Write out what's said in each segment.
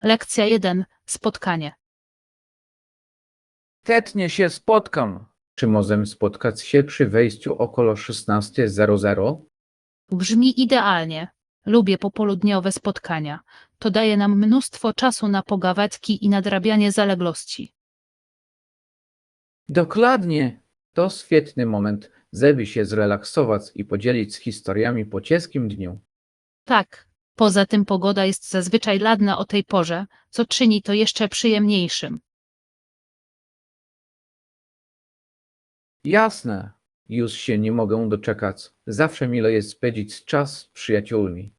Lekcja 1. Spotkanie. Chętnie się spotkam. Czy możemy spotkać się przy wejściu około 16:00? Brzmi idealnie. Lubię popołudniowe spotkania. To daje nam mnóstwo czasu na pogawędki i nadrabianie zaległości. Dokładnie. To świetny moment, żeby się zrelaksować i podzielić historiami po ciężkim dniu. Tak, poza tym pogoda jest zazwyczaj ładna o tej porze, co czyni to jeszcze przyjemniejszym. Jasne. Już się nie mogę doczekać. Zawsze mile jest spędzić czas z przyjaciółmi.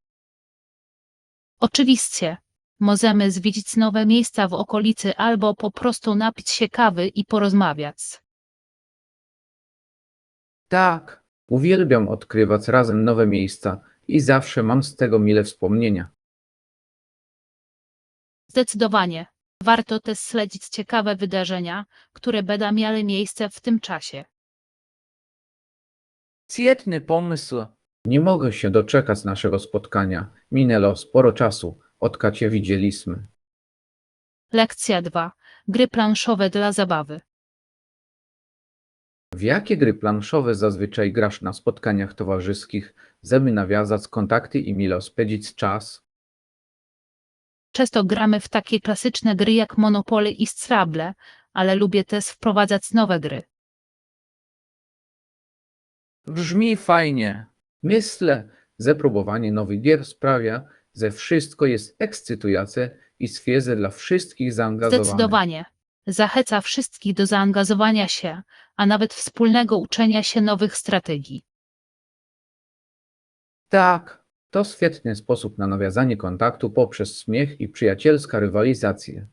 Oczywiście, możemy zwiedzić nowe miejsca w okolicy albo po prostu napić się kawy i porozmawiać. Tak. Uwielbiam odkrywać razem nowe miejsca i zawsze mam z tego mile wspomnienia. Zdecydowanie. Warto też śledzić ciekawe wydarzenia, które będą miały miejsce w tym czasie. Świetny pomysł. Nie mogę się doczekać naszego spotkania. Minęło sporo czasu, odkąd się widzieliśmy. Lekcja 2. Gry planszowe dla zabawy. W jakie gry planszowe zazwyczaj grasz na spotkaniach towarzyskich, żeby nawiązać kontakty i mile spędzić czas? Często gramy w takie klasyczne gry jak Monopoly i Scrabble, ale lubię też wprowadzać nowe gry. Brzmi fajnie. Myślę, że próbowanie nowych gier sprawia, że wszystko jest ekscytujące i świeże dla wszystkich zaangażowanych. Zdecydowanie. Zachęca wszystkich do zaangażowania się, a nawet wspólnego uczenia się nowych strategii. Tak, to świetny sposób na nawiązanie kontaktu poprzez śmiech i przyjacielską rywalizację.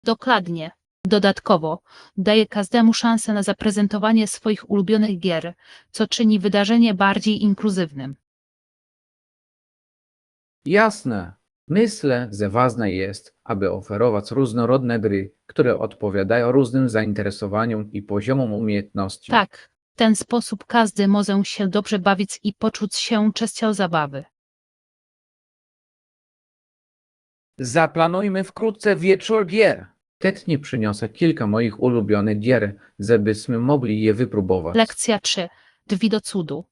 Dokładnie. Dodatkowo, daje każdemu szansę na zaprezentowanie swoich ulubionych gier, co czyni wydarzenie bardziej inkluzywnym. Jasne. Myślę, że ważne jest, aby oferować różnorodne gry, które odpowiadają różnym zainteresowaniom i poziomom umiejętności. Tak, w ten sposób każdy może się dobrze bawić i poczuć się częścią zabawy. Zaplanujmy wkrótce wieczór gier. Chętnie przyniosę kilka moich ulubionych gier, żebyśmy mogli je wypróbować. Lekcja 3. Drzwi do cudu.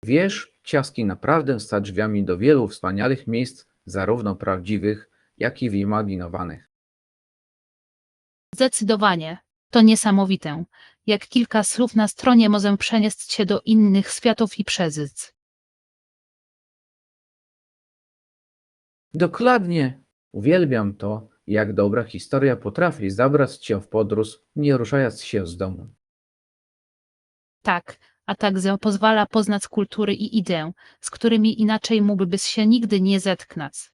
Wiesz, ciaski naprawdę stać drzwiami do wielu wspaniałych miejsc, zarówno prawdziwych, jak i wyimaginowanych. Zdecydowanie. To niesamowite, jak kilka słów na stronie może przenieść się do innych światów i przeżyć. Dokładnie. Uwielbiam to, jak dobra historia potrafi zabrać cię w podróż, nie ruszając się z domu. Tak, a także pozwala poznać kultury i idee, z którymi inaczej mógłbyś się nigdy nie zetknąć.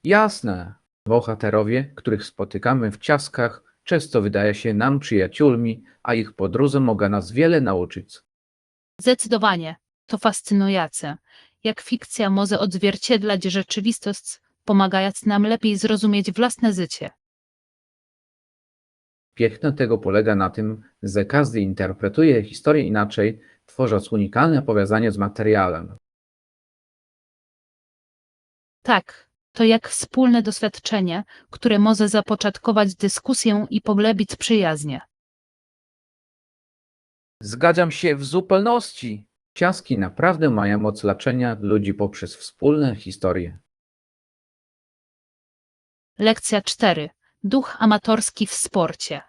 Jasne. Bohaterowie, których spotykamy w ciaskach, często wydają się nam przyjaciółmi, a ich podróże mogą nas wiele nauczyć. Zdecydowanie, to fascynujące, jak fikcja może odzwierciedlać rzeczywistość, pomagając nam lepiej zrozumieć własne życie. Piękno tego polega na tym, że każdy interpretuje historię inaczej, tworząc unikalne powiązanie z materiałem. Tak, to jak wspólne doświadczenie, które może zapoczątkować dyskusję i pogłębić przyjaźnie. Zgadzam się w zupełności. Ciaski naprawdę mają moc leczenia ludzi poprzez wspólne historie. Lekcja 4. Duch amatorski w sporcie.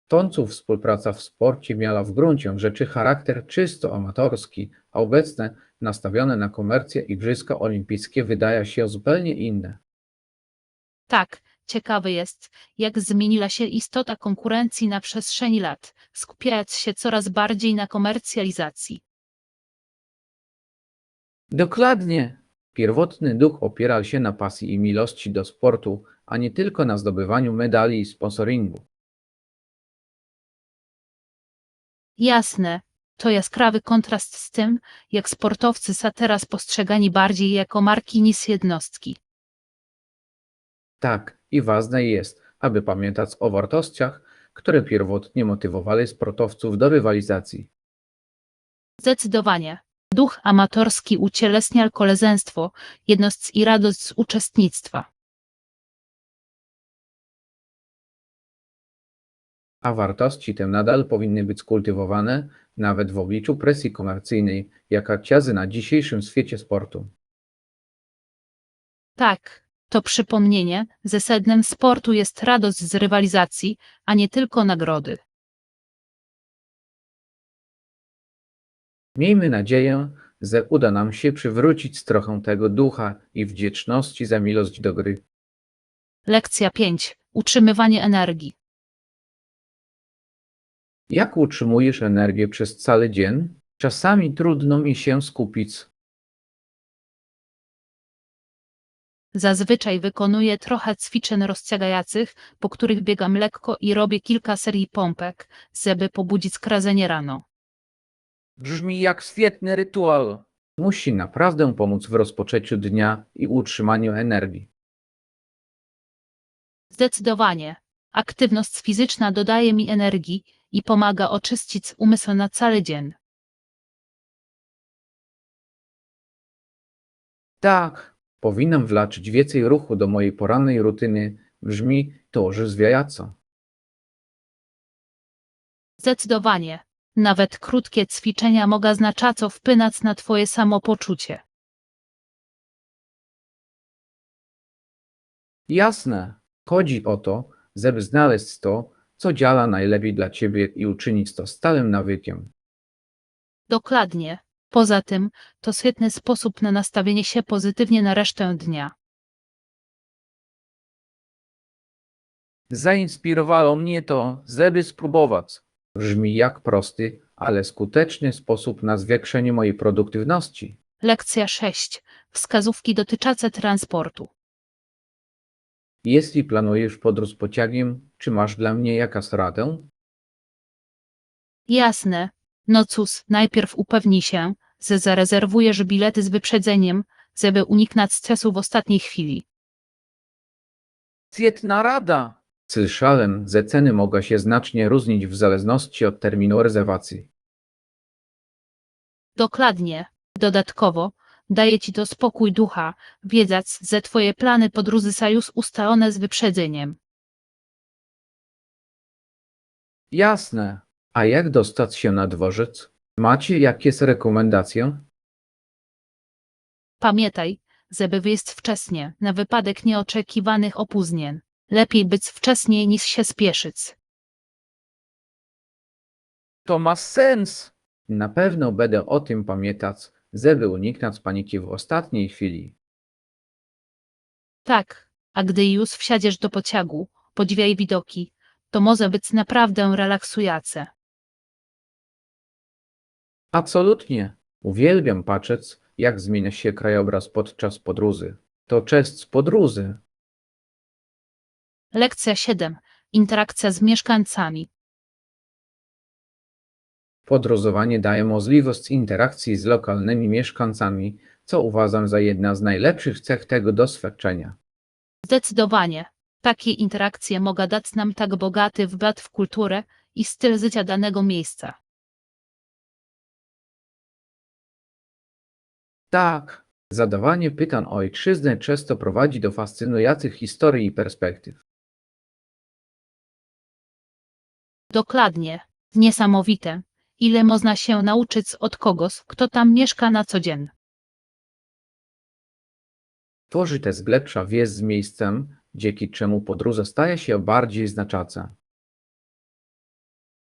Tońców współpraca w sporcie miała w gruncie rzeczy charakter czysto amatorski, a obecne, nastawione na komercję Igrzyska Olimpijskie wydają się zupełnie inne. Tak, ciekawe jest, jak zmieniła się istota konkurencji na przestrzeni lat, skupiając się coraz bardziej na komercjalizacji. Dokładnie. Pierwotny duch opierał się na pasji i miłości do sportu, a nie tylko na zdobywaniu medali i sponsoringu. Jasne, to jaskrawy kontrast z tym, jak sportowcy są teraz postrzegani bardziej jako marki niż jednostki. Tak, i ważne jest, aby pamiętać o wartościach, które pierwotnie motywowały sportowców do rywalizacji. Zdecydowanie. Duch amatorski ucieleśnia koleżeństwo, jedność i radość z uczestnictwa. A wartości te nadal powinny być kultywowane, nawet w obliczu presji komercyjnej, jaka ciazy na dzisiejszym świecie sportu. Tak, to przypomnienie, że sednem sportu jest radość z rywalizacji, a nie tylko nagrody. Miejmy nadzieję, że uda nam się przywrócić trochę tego ducha i wdzięczności za miłość do gry. Lekcja 5. Utrzymywanie energii. Jak utrzymujesz energię przez cały dzień? Czasami trudno mi się skupić. Zazwyczaj wykonuję trochę ćwiczeń rozciągających, po których biegam lekko i robię kilka serii pompek, żeby pobudzić kradzenie rano. Brzmi jak świetny rytuał. Musi naprawdę pomóc w rozpoczęciu dnia i utrzymaniu energii. Zdecydowanie. Aktywność fizyczna dodaje mi energii i pomaga oczyścić umysł na cały dzień. Tak, powinnam wlaczyć więcej ruchu do mojej porannej rutyny. Brzmi to orzeźwiająco. Zdecydowanie. Nawet krótkie ćwiczenia mogą znacząco wpłynąć na Twoje samopoczucie. Jasne. Chodzi o to, żeby znaleźć to, co działa najlepiej dla ciebie i uczynić to stałym nawykiem. Dokładnie. Poza tym, to świetny sposób na nastawienie się pozytywnie na resztę dnia. Zainspirowało mnie to, żeby spróbować. Brzmi jak prosty, ale skuteczny sposób na zwiększenie mojej produktywności. Lekcja 6. Wskazówki dotyczące transportu. Jeśli planujesz podróż pociągiem, czy masz dla mnie jakąś radę? Jasne. No cóż, najpierw upewnij się, że zarezerwujesz bilety z wyprzedzeniem, żeby uniknąć stresu w ostatniej chwili. Świetna rada! Słyszałem, że ceny mogą się znacznie różnić w zależności od terminu rezerwacji. Dokładnie. Dodatkowo, daje Ci to spokój ducha, wiedząc, że Twoje plany podróży są już ustalone z wyprzedzeniem. Jasne. A jak dostać się na dworzec? Macie jakieś rekomendacje? Pamiętaj, żeby wyjść wcześnie, na wypadek nieoczekiwanych opóźnień. Lepiej być wcześniej niż się spieszyć. To ma sens. Na pewno będę o tym pamiętać, żeby uniknąć paniki w ostatniej chwili. Tak, a gdy już wsiadziesz do pociągu, podziwiaj widoki, to może być naprawdę relaksujące. Absolutnie. Uwielbiam patrzeć, jak zmienia się krajobraz podczas podróży. To część podróży. Lekcja 7. Interakcja z mieszkańcami. Podróżowanie daje możliwość interakcji z lokalnymi mieszkańcami, co uważam za jedna z najlepszych cech tego doświadczenia. Zdecydowanie. Takie interakcje mogą dać nam tak bogaty wgląd w kulturę i styl życia danego miejsca. Tak, zadawanie pytań o ojczyznę często prowadzi do fascynujących historii i perspektyw. Dokładnie. Niesamowite, ile można się nauczyć od kogoś, kto tam mieszka na co dzień. Tworzy też głębsza więź z miejscem, dzięki czemu podróż staje się bardziej znacząca.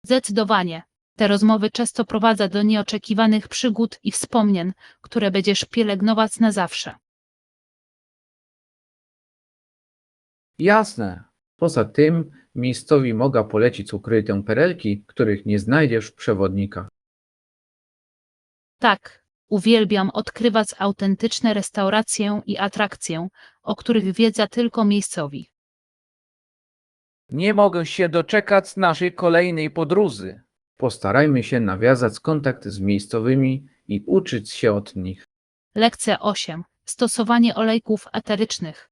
Zdecydowanie. Te rozmowy często prowadzą do nieoczekiwanych przygód i wspomnień, które będziesz pielęgnować na zawsze. Jasne. Poza tym, miejscowi mogą polecić ukryte perełki, których nie znajdziesz w przewodnikach. Tak, uwielbiam odkrywać autentyczne restauracje i atrakcje, o których wiedza tylko miejscowi. Nie mogę się doczekać naszej kolejnej podróży. Postarajmy się nawiązać kontakt z miejscowymi i uczyć się od nich. Lekcja 8. Stosowanie olejków eterycznych.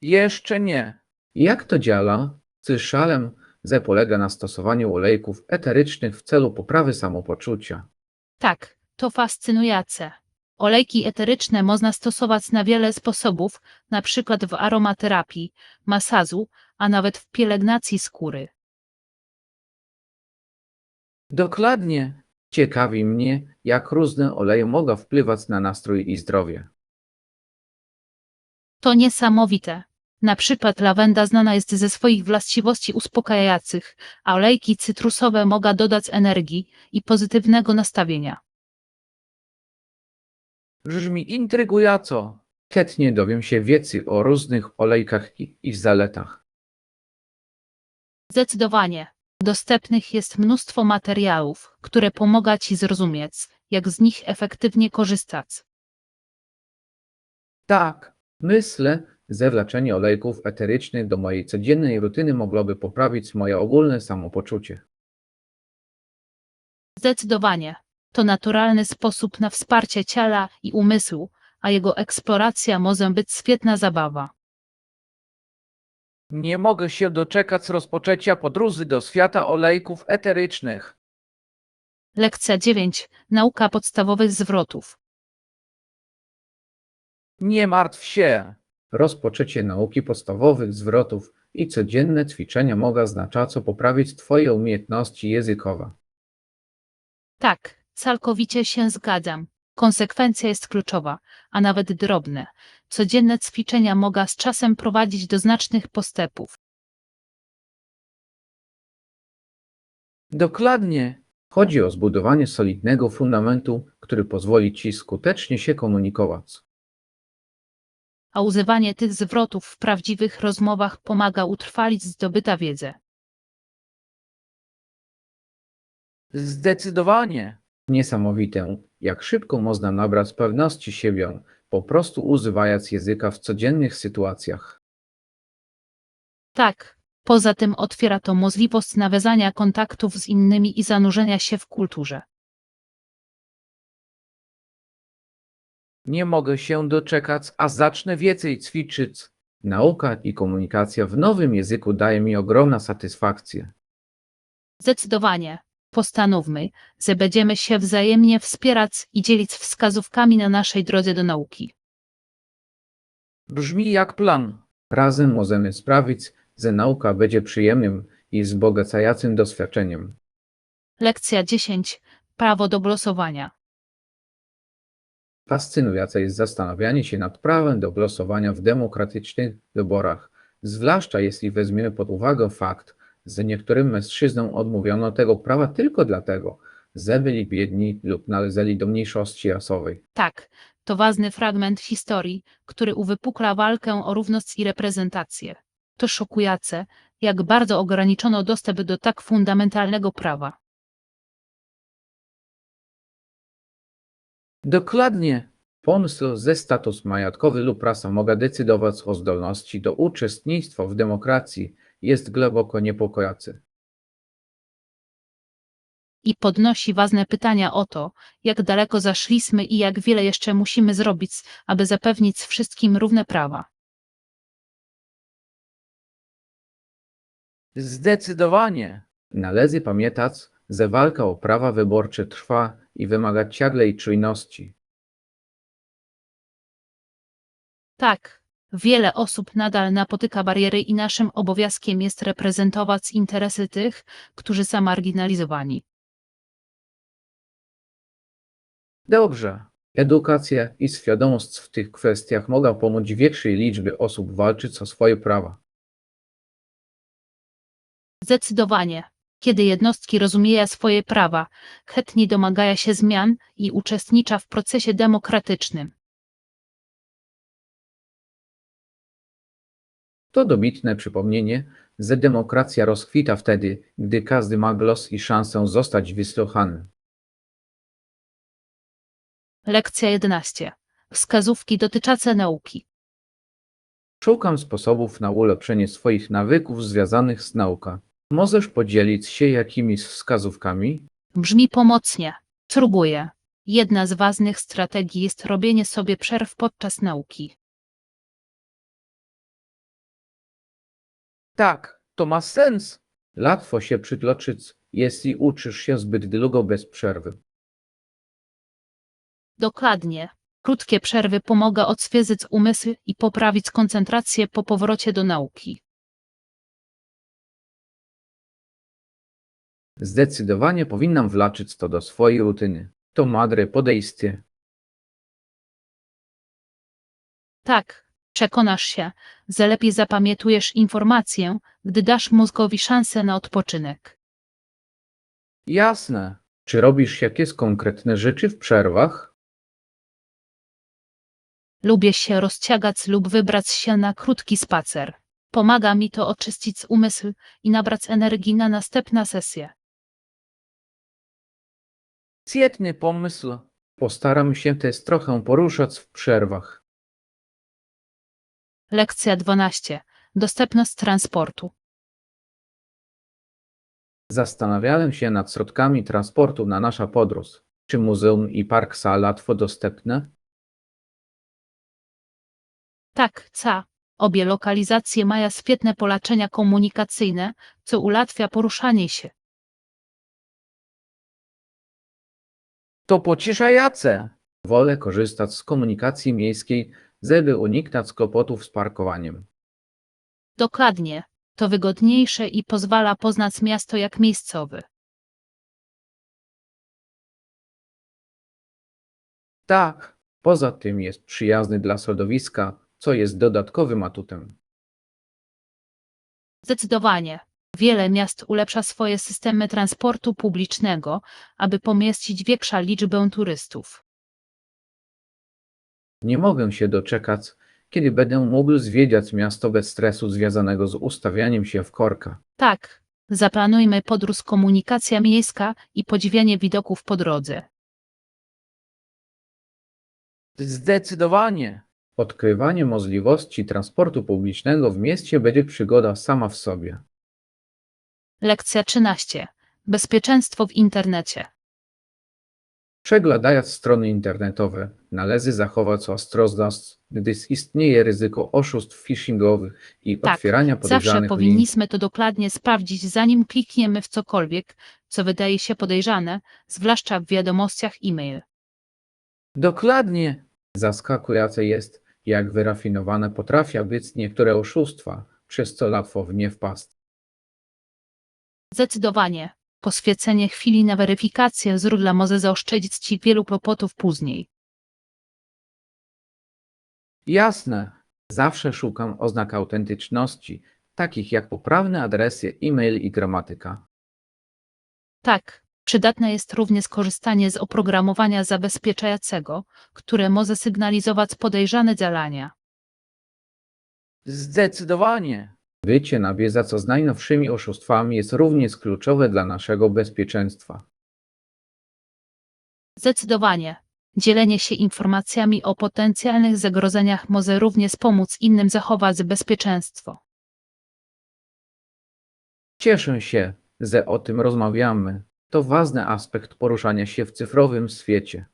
Jeszcze nie. Jak to działa? Słyszałem, że polega na stosowaniu olejków eterycznych w celu poprawy samopoczucia. Tak, to fascynujące. Olejki eteryczne można stosować na wiele sposobów, na przykład w aromaterapii, masażu, a nawet w pielęgnacji skóry. Dokładnie. Ciekawi mnie, jak różne oleje mogą wpływać na nastrój i zdrowie. To niesamowite. Na przykład lawenda znana jest ze swoich właściwości uspokajających, a olejki cytrusowe mogą dodać energii i pozytywnego nastawienia. Brzmi intrygująco. Chętnie dowiem się więcej o różnych olejkach i ich zaletach. Zdecydowanie. Dostępnych jest mnóstwo materiałów, które pomogą Ci zrozumieć, jak z nich efektywnie korzystać. Tak, myślę, że wleczenie olejków eterycznych do mojej codziennej rutyny mogłoby poprawić moje ogólne samopoczucie. Zdecydowanie. To naturalny sposób na wsparcie ciała i umysłu, a jego eksploracja może być świetna zabawa. Nie mogę się doczekać rozpoczęcia podróży do świata olejków eterycznych. Lekcja 9. Nauka podstawowych zwrotów. Nie martw się. Rozpoczęcie nauki podstawowych zwrotów i codzienne ćwiczenia mogą znacząco poprawić Twoje umiejętności językowe. Tak, całkowicie się zgadzam. Konsekwencja jest kluczowa, a nawet drobne. Codzienne ćwiczenia mogą z czasem prowadzić do znacznych postępów. Dokładnie. Chodzi o zbudowanie solidnego fundamentu, który pozwoli Ci skutecznie się komunikować. A używanie tych zwrotów w prawdziwych rozmowach pomaga utrwalić zdobytą wiedzę. Zdecydowanie. Niesamowite, jak szybko można nabrać pewności siebie, po prostu używając języka w codziennych sytuacjach. Tak, poza tym otwiera to możliwość nawiązania kontaktów z innymi i zanurzenia się w kulturze. Nie mogę się doczekać, a zacznę więcej ćwiczyć. Nauka i komunikacja w nowym języku daje mi ogromną satysfakcję. Zdecydowanie. Postanówmy, że będziemy się wzajemnie wspierać i dzielić wskazówkami na naszej drodze do nauki. Brzmi jak plan. Razem możemy sprawić, że nauka będzie przyjemnym i wzbogacającym doświadczeniem. Lekcja 10. Prawo do głosowania. Fascynujące jest zastanawianie się nad prawem do głosowania w demokratycznych wyborach, zwłaszcza jeśli weźmiemy pod uwagę fakt, że niektórym mężczyznom odmówiono tego prawa tylko dlatego, że byli biedni lub należeli do mniejszości rasowej. Tak, to ważny fragment historii, który uwypukla walkę o równość i reprezentację. To szokujące, jak bardzo ograniczono dostęp do tak fundamentalnego prawa. Dokładnie. Pomysł, że status majątkowy lub rasa mogą decydować o zdolności do uczestnictwa w demokracji, jest głęboko niepokojący. I podnosi ważne pytania o to, jak daleko zaszliśmy i jak wiele jeszcze musimy zrobić, aby zapewnić wszystkim równe prawa. Zdecydowanie. Należy pamiętać, że walka o prawa wyborcze trwa i wymaga ciągłej czujności. Tak, wiele osób nadal napotyka bariery i naszym obowiązkiem jest reprezentować interesy tych, którzy są marginalizowani. Dobrze. Edukacja i świadomość w tych kwestiach mogą pomóc większej liczbie osób walczyć o swoje prawa. Zdecydowanie. Kiedy jednostki rozumieją swoje prawa, chętnie domagają się zmian i uczestniczą w procesie demokratycznym. To dobitne przypomnienie, że demokracja rozkwita wtedy, gdy każdy ma głos i szansę zostać wysłuchany. Lekcja 11. Wskazówki dotyczące nauki. Szukam sposobów na ulepszenie swoich nawyków związanych z nauką. Możesz podzielić się jakimiś wskazówkami? Brzmi pomocnie. Spróbuję. Jedna z ważnych strategii jest robienie sobie przerw podczas nauki. Tak, to ma sens. Łatwo się przytłoczyć, jeśli uczysz się zbyt długo bez przerwy. Dokładnie. Krótkie przerwy pomogą odświeżyć umysł i poprawić koncentrację po powrocie do nauki. Zdecydowanie powinnam wlaczyć to do swojej rutyny. To mądre podejście. Tak, przekonasz się, że lepiej zapamiętujesz informację, gdy dasz mózgowi szansę na odpoczynek. Jasne. Czy robisz jakieś konkretne rzeczy w przerwach? Lubię się rozciągać lub wybrać się na krótki spacer. Pomaga mi to oczyścić umysł i nabrać energii na następną sesję. Świetny pomysł. Postaram się też trochę poruszać w przerwach. Lekcja 12. Dostępność transportu. Zastanawiałem się nad środkami transportu na nasza podróż. Czy muzeum i park są łatwo dostępne? Tak, obie lokalizacje mają świetne połączenia komunikacyjne, co ułatwia poruszanie się. To pocieszające. Wolę korzystać z komunikacji miejskiej, żeby uniknąć kłopotów z parkowaniem. Dokładnie. To wygodniejsze i pozwala poznać miasto jak miejscowy. Tak, poza tym jest przyjazny dla środowiska, co jest dodatkowym atutem. Zdecydowanie. Wiele miast ulepsza swoje systemy transportu publicznego, aby pomieścić większą liczbę turystów. Nie mogę się doczekać, kiedy będę mógł zwiedzać miasto bez stresu związanego z ustawianiem się w korkach. Tak, zaplanujmy podróż komunikacja miejska i podziwianie widoków po drodze. Zdecydowanie. Odkrywanie możliwości transportu publicznego w mieście będzie przygoda sama w sobie. Lekcja 13. Bezpieczeństwo w internecie. Przeglądając strony internetowe, należy zachować ostrożność, gdyż istnieje ryzyko oszustw phishingowych i Tak, otwierania zawsze podejrzanych linii. powinniśmy to dokładnie sprawdzić, zanim klikniemy w cokolwiek, co wydaje się podejrzane, zwłaszcza w wiadomościach e-mail. Dokładnie. Zaskakujące jest, jak wyrafinowane potrafią być niektóre oszustwa, przez co łatwo w nie wpaść. Zdecydowanie. Poświęcenie chwili na weryfikację źródła może zaoszczędzić Ci wielu kłopotów później. Jasne. Zawsze szukam oznak autentyczności, takich jak poprawne adresy e-mail i gramatyka. Tak, przydatne jest również korzystanie z oprogramowania zabezpieczającego, które może sygnalizować podejrzane działania. Zdecydowanie. Bycie na bieżąco z najnowszymi oszustwami jest również kluczowe dla naszego bezpieczeństwa. Zdecydowanie. Dzielenie się informacjami o potencjalnych zagrożeniach może również pomóc innym zachować bezpieczeństwo. Cieszę się, że o tym rozmawiamy. To ważny aspekt poruszania się w cyfrowym świecie.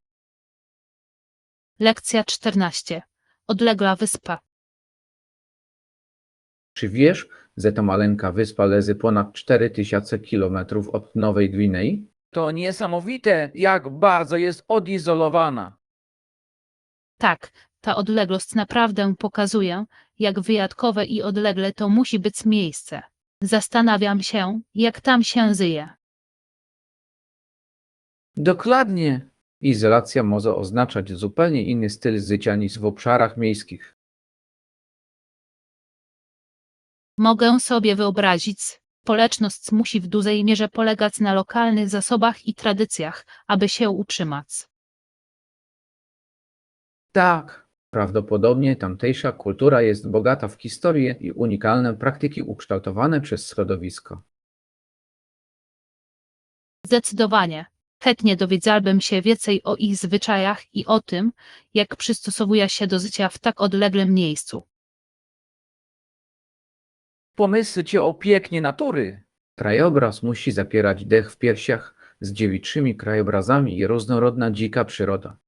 Lekcja 14. Odległa wyspa. Czy wiesz, że ta maleńka wyspa leży ponad 4000 km od Nowej Gwinei? To niesamowite, jak bardzo jest odizolowana. Tak, ta odległość naprawdę pokazuje, jak wyjątkowe i odlegle to musi być miejsce. Zastanawiam się, jak tam się żyje. Dokładnie. Izolacja może oznaczać zupełnie inny styl życia niż w obszarach miejskich. Mogę sobie wyobrazić, społeczność musi w dużej mierze polegać na lokalnych zasobach i tradycjach, aby się utrzymać. Tak, prawdopodobnie tamtejsza kultura jest bogata w historię i unikalne praktyki ukształtowane przez środowisko. Zdecydowanie. Chętnie dowiedziałbym się więcej o ich zwyczajach i o tym, jak przystosowuje się do życia w tak odległym miejscu. Pomyślcie o pięknie natury. Krajobraz musi zapierać dech w piersiach z dziewiczymi krajobrazami i różnorodna dzika przyroda.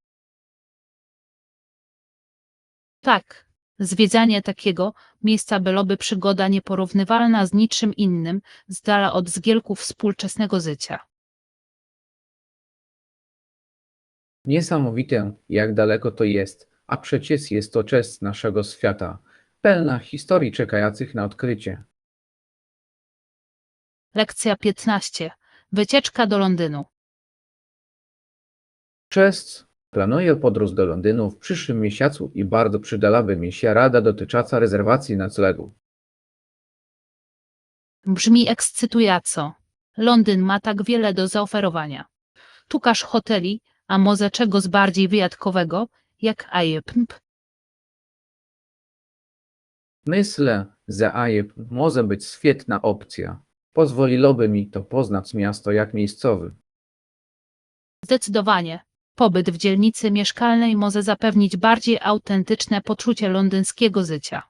Tak, zwiedzanie takiego miejsca byłoby przygoda nieporównywalna z niczym innym, z dala od zgiełków współczesnego życia. Niesamowite, jak daleko to jest, a przecież jest to część naszego świata, pełna historii czekających na odkrycie. Lekcja 15. Wycieczka do Londynu. Cześć, planuję podróż do Londynu w przyszłym miesiącu i bardzo przydałaby mi się rada dotycząca rezerwacji noclegu. Brzmi ekscytująco. Londyn ma tak wiele do zaoferowania. Tukasz hoteli, a może czegoś bardziej wyjątkowego, jak Airbnb. Myślę, że Airbnb może być świetna opcja. Pozwoliłoby mi to poznać miasto jak miejscowy. Zdecydowanie. Pobyt w dzielnicy mieszkalnej może zapewnić bardziej autentyczne poczucie londyńskiego życia.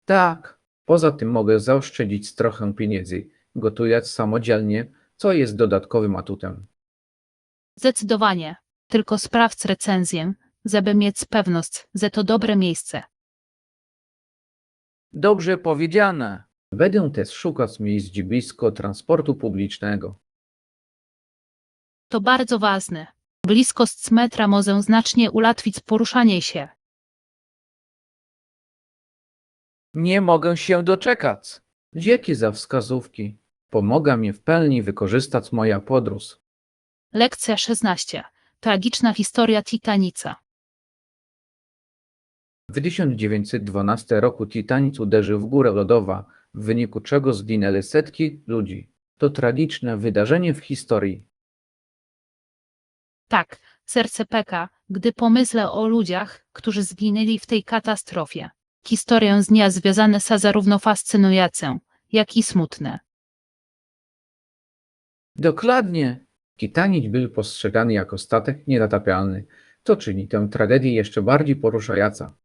Tak, poza tym mogę zaoszczędzić trochę pieniędzy, gotując samodzielnie, co jest dodatkowym atutem. Zdecydowanie. Tylko sprawdź recenzję, żeby mieć pewność, że to dobre miejsce. Dobrze powiedziane. Będę też szukać miejsc blisko transportu publicznego. To bardzo ważne. Bliskość metra może znacznie ułatwić poruszanie się. Nie mogę się doczekać. Dzięki za wskazówki. Pomaga mi w pełni wykorzystać moja podróż. Lekcja 16. Tragiczna historia Titanica. W 1912 roku Titanic uderzył w górę lodową, w wyniku czego zginęły setki ludzi. To tragiczne wydarzenie w historii. Tak, serce peka, gdy pomyślę o ludziach, którzy zginęli w tej katastrofie. Historię z dnia związane są zarówno fascynujące, jak i smutne. Dokładnie. Titanic był postrzegany jako statek niezatapialny, co czyni tę tragedię jeszcze bardziej poruszająca.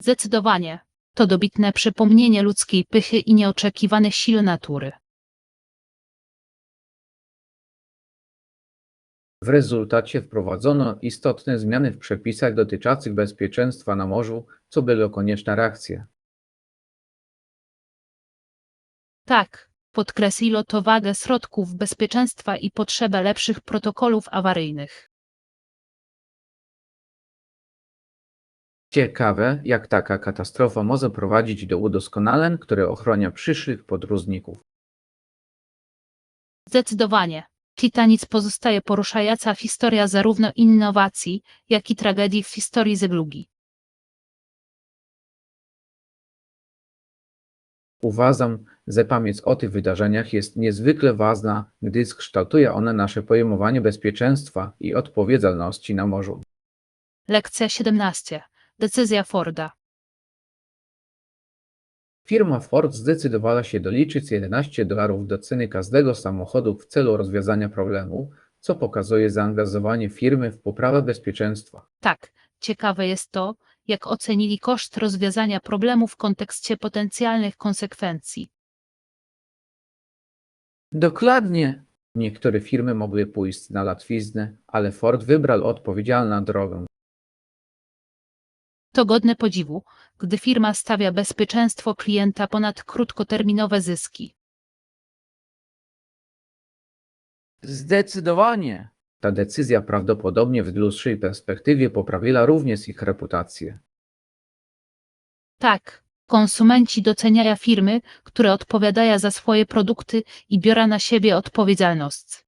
Zdecydowanie. To dobitne przypomnienie ludzkiej pychy i nieoczekiwanych sił natury. W rezultacie wprowadzono istotne zmiany w przepisach dotyczących bezpieczeństwa na morzu, co były konieczna reakcja. Tak, podkreśliło to wagę środków bezpieczeństwa i potrzebę lepszych protokolów awaryjnych. Ciekawe, jak taka katastrofa może prowadzić do udoskonaleń, które ochronią przyszłych podróżników. Zdecydowanie. Titanic pozostaje poruszająca historia zarówno innowacji, jak i tragedii w historii żeglugi. Uważam, że pamięć o tych wydarzeniach jest niezwykle ważna, gdyż kształtuje ona nasze pojmowanie bezpieczeństwa i odpowiedzialności na morzu. Lekcja 17. Decyzja Forda. Firma Ford zdecydowała się doliczyć $11 do ceny każdego samochodu w celu rozwiązania problemu, co pokazuje zaangażowanie firmy w poprawę bezpieczeństwa. Tak, ciekawe jest to, jak ocenili koszt rozwiązania problemu w kontekście potencjalnych konsekwencji. Dokładnie. Niektóre firmy mogły pójść na łatwiznę, ale Ford wybrał odpowiedzialną drogę. To godne podziwu, gdy firma stawia bezpieczeństwo klienta ponad krótkoterminowe zyski. Zdecydowanie. Ta decyzja prawdopodobnie w dłuższej perspektywie poprawiła również ich reputację. Tak, konsumenci doceniają firmy, które odpowiadają za swoje produkty i biorą na siebie odpowiedzialność.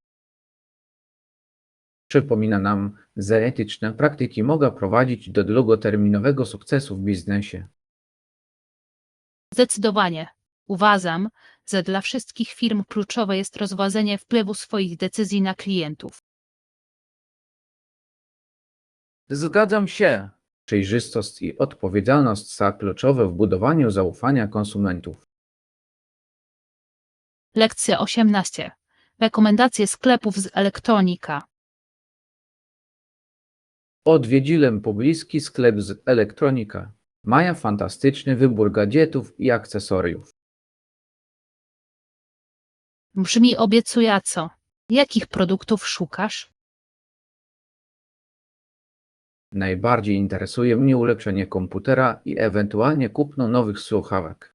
Przypomina nam, że etyczne praktyki mogą prowadzić do długoterminowego sukcesu w biznesie. Zdecydowanie. Uważam, że dla wszystkich firm kluczowe jest rozważenie wpływu swoich decyzji na klientów. Zgadzam się. Przejrzystość i odpowiedzialność są kluczowe w budowaniu zaufania konsumentów. Lekcja 18. Rekomendacje sklepów z elektronika. Odwiedziłem pobliski sklep z elektronika. Mają fantastyczny wybór gadżetów i akcesoriów. Brzmi obiecująco. Jakich produktów szukasz? Najbardziej interesuje mnie ulepszenie komputera i ewentualnie kupno nowych słuchawek.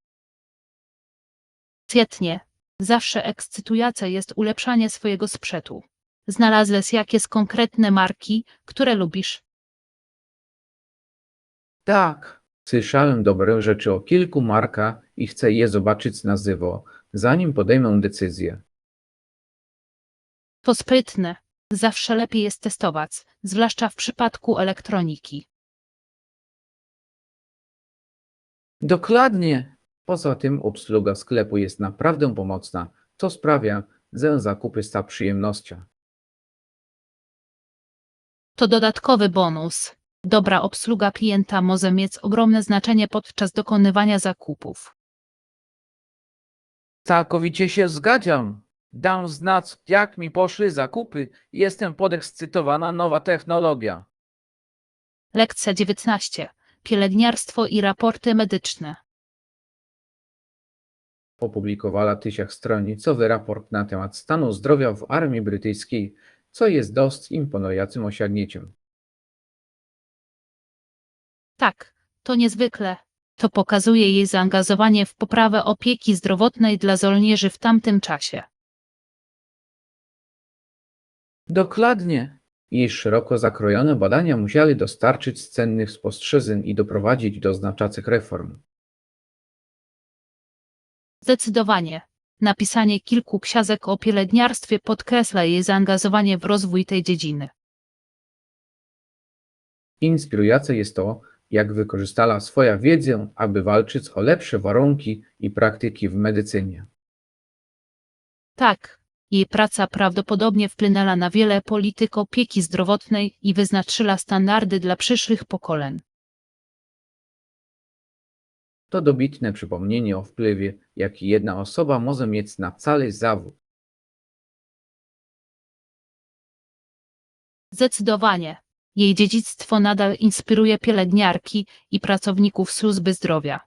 Świetnie. Zawsze ekscytujące jest ulepszanie swojego sprzętu. Znalazłeś jakieś konkretne marki, które lubisz? Tak, słyszałem dobre rzeczy o kilku markach i chcę je zobaczyć na żywo, zanim podejmę decyzję. To sprytne. Zawsze lepiej jest testować, zwłaszcza w przypadku elektroniki. Dokładnie. Poza tym obsługa sklepu jest naprawdę pomocna, co sprawia, że zakupy są przyjemnością. To dodatkowy bonus. Dobra obsługa klienta może mieć ogromne znaczenie podczas dokonywania zakupów. Całkowicie się zgadzam. Dam znać, jak mi poszły zakupy. Jestem podekscytowana nowa technologia. Lekcja 19. Pielęgniarstwo i raporty medyczne. Opublikowała tysiącstronicowy raport na temat stanu zdrowia w armii brytyjskiej, co jest dość imponującym osiągnięciem. Tak, to niezwykle. To pokazuje jej zaangażowanie w poprawę opieki zdrowotnej dla żołnierzy w tamtym czasie. Dokładnie. Jej szeroko zakrojone badania musiały dostarczyć cennych spostrzeżeń i doprowadzić do znaczących reform. Zdecydowanie. Napisanie kilku książek o pielęgniarstwie podkreśla jej zaangażowanie w rozwój tej dziedziny. Inspirujące jest to, jak wykorzystała swoją wiedzę, aby walczyć o lepsze warunki i praktyki w medycynie. Tak, jej praca prawdopodobnie wpłynęła na wiele polityk opieki zdrowotnej i wyznaczyła standardy dla przyszłych pokoleń. To dobitne przypomnienie o wpływie, jaki jedna osoba może mieć na cały zawód. Zdecydowanie. Jej dziedzictwo nadal inspiruje pielęgniarki i pracowników służby zdrowia.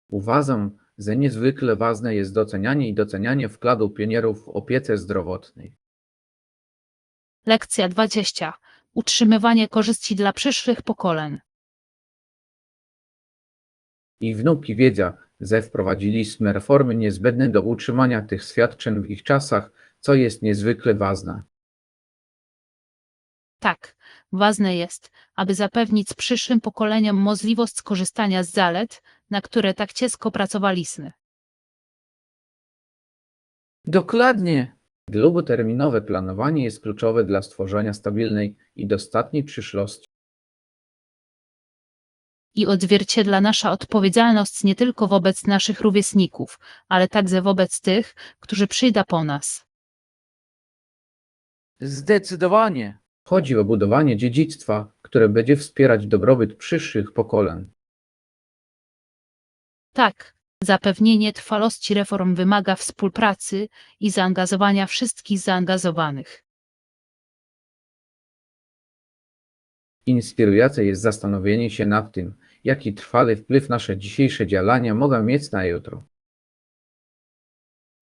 Uważam, że niezwykle ważne jest docenianie i docenianie wkładu pionierów w opiece zdrowotnej. Lekcja 20. Utrzymywanie korzyści dla przyszłych pokoleń. Ich wnuki wiedzą, że wprowadziliśmy reformy niezbędne do utrzymania tych świadczeń w ich czasach, co jest niezwykle ważne. Tak, ważne jest, aby zapewnić przyszłym pokoleniom możliwość skorzystania z zalet, na które tak ciężko pracowaliśmy. Dokładnie. Długoterminowe planowanie jest kluczowe dla stworzenia stabilnej i dostatniej przyszłości. I odzwierciedla nasza odpowiedzialność nie tylko wobec naszych rówieśników, ale także wobec tych, którzy przyjdą po nas. Zdecydowanie. Chodzi o budowanie dziedzictwa, które będzie wspierać dobrobyt przyszłych pokoleń. Tak, zapewnienie trwałości reform wymaga współpracy i zaangażowania wszystkich zaangażowanych. Inspirujące jest zastanowienie się nad tym, jaki trwały wpływ nasze dzisiejsze działania mogą mieć na jutro.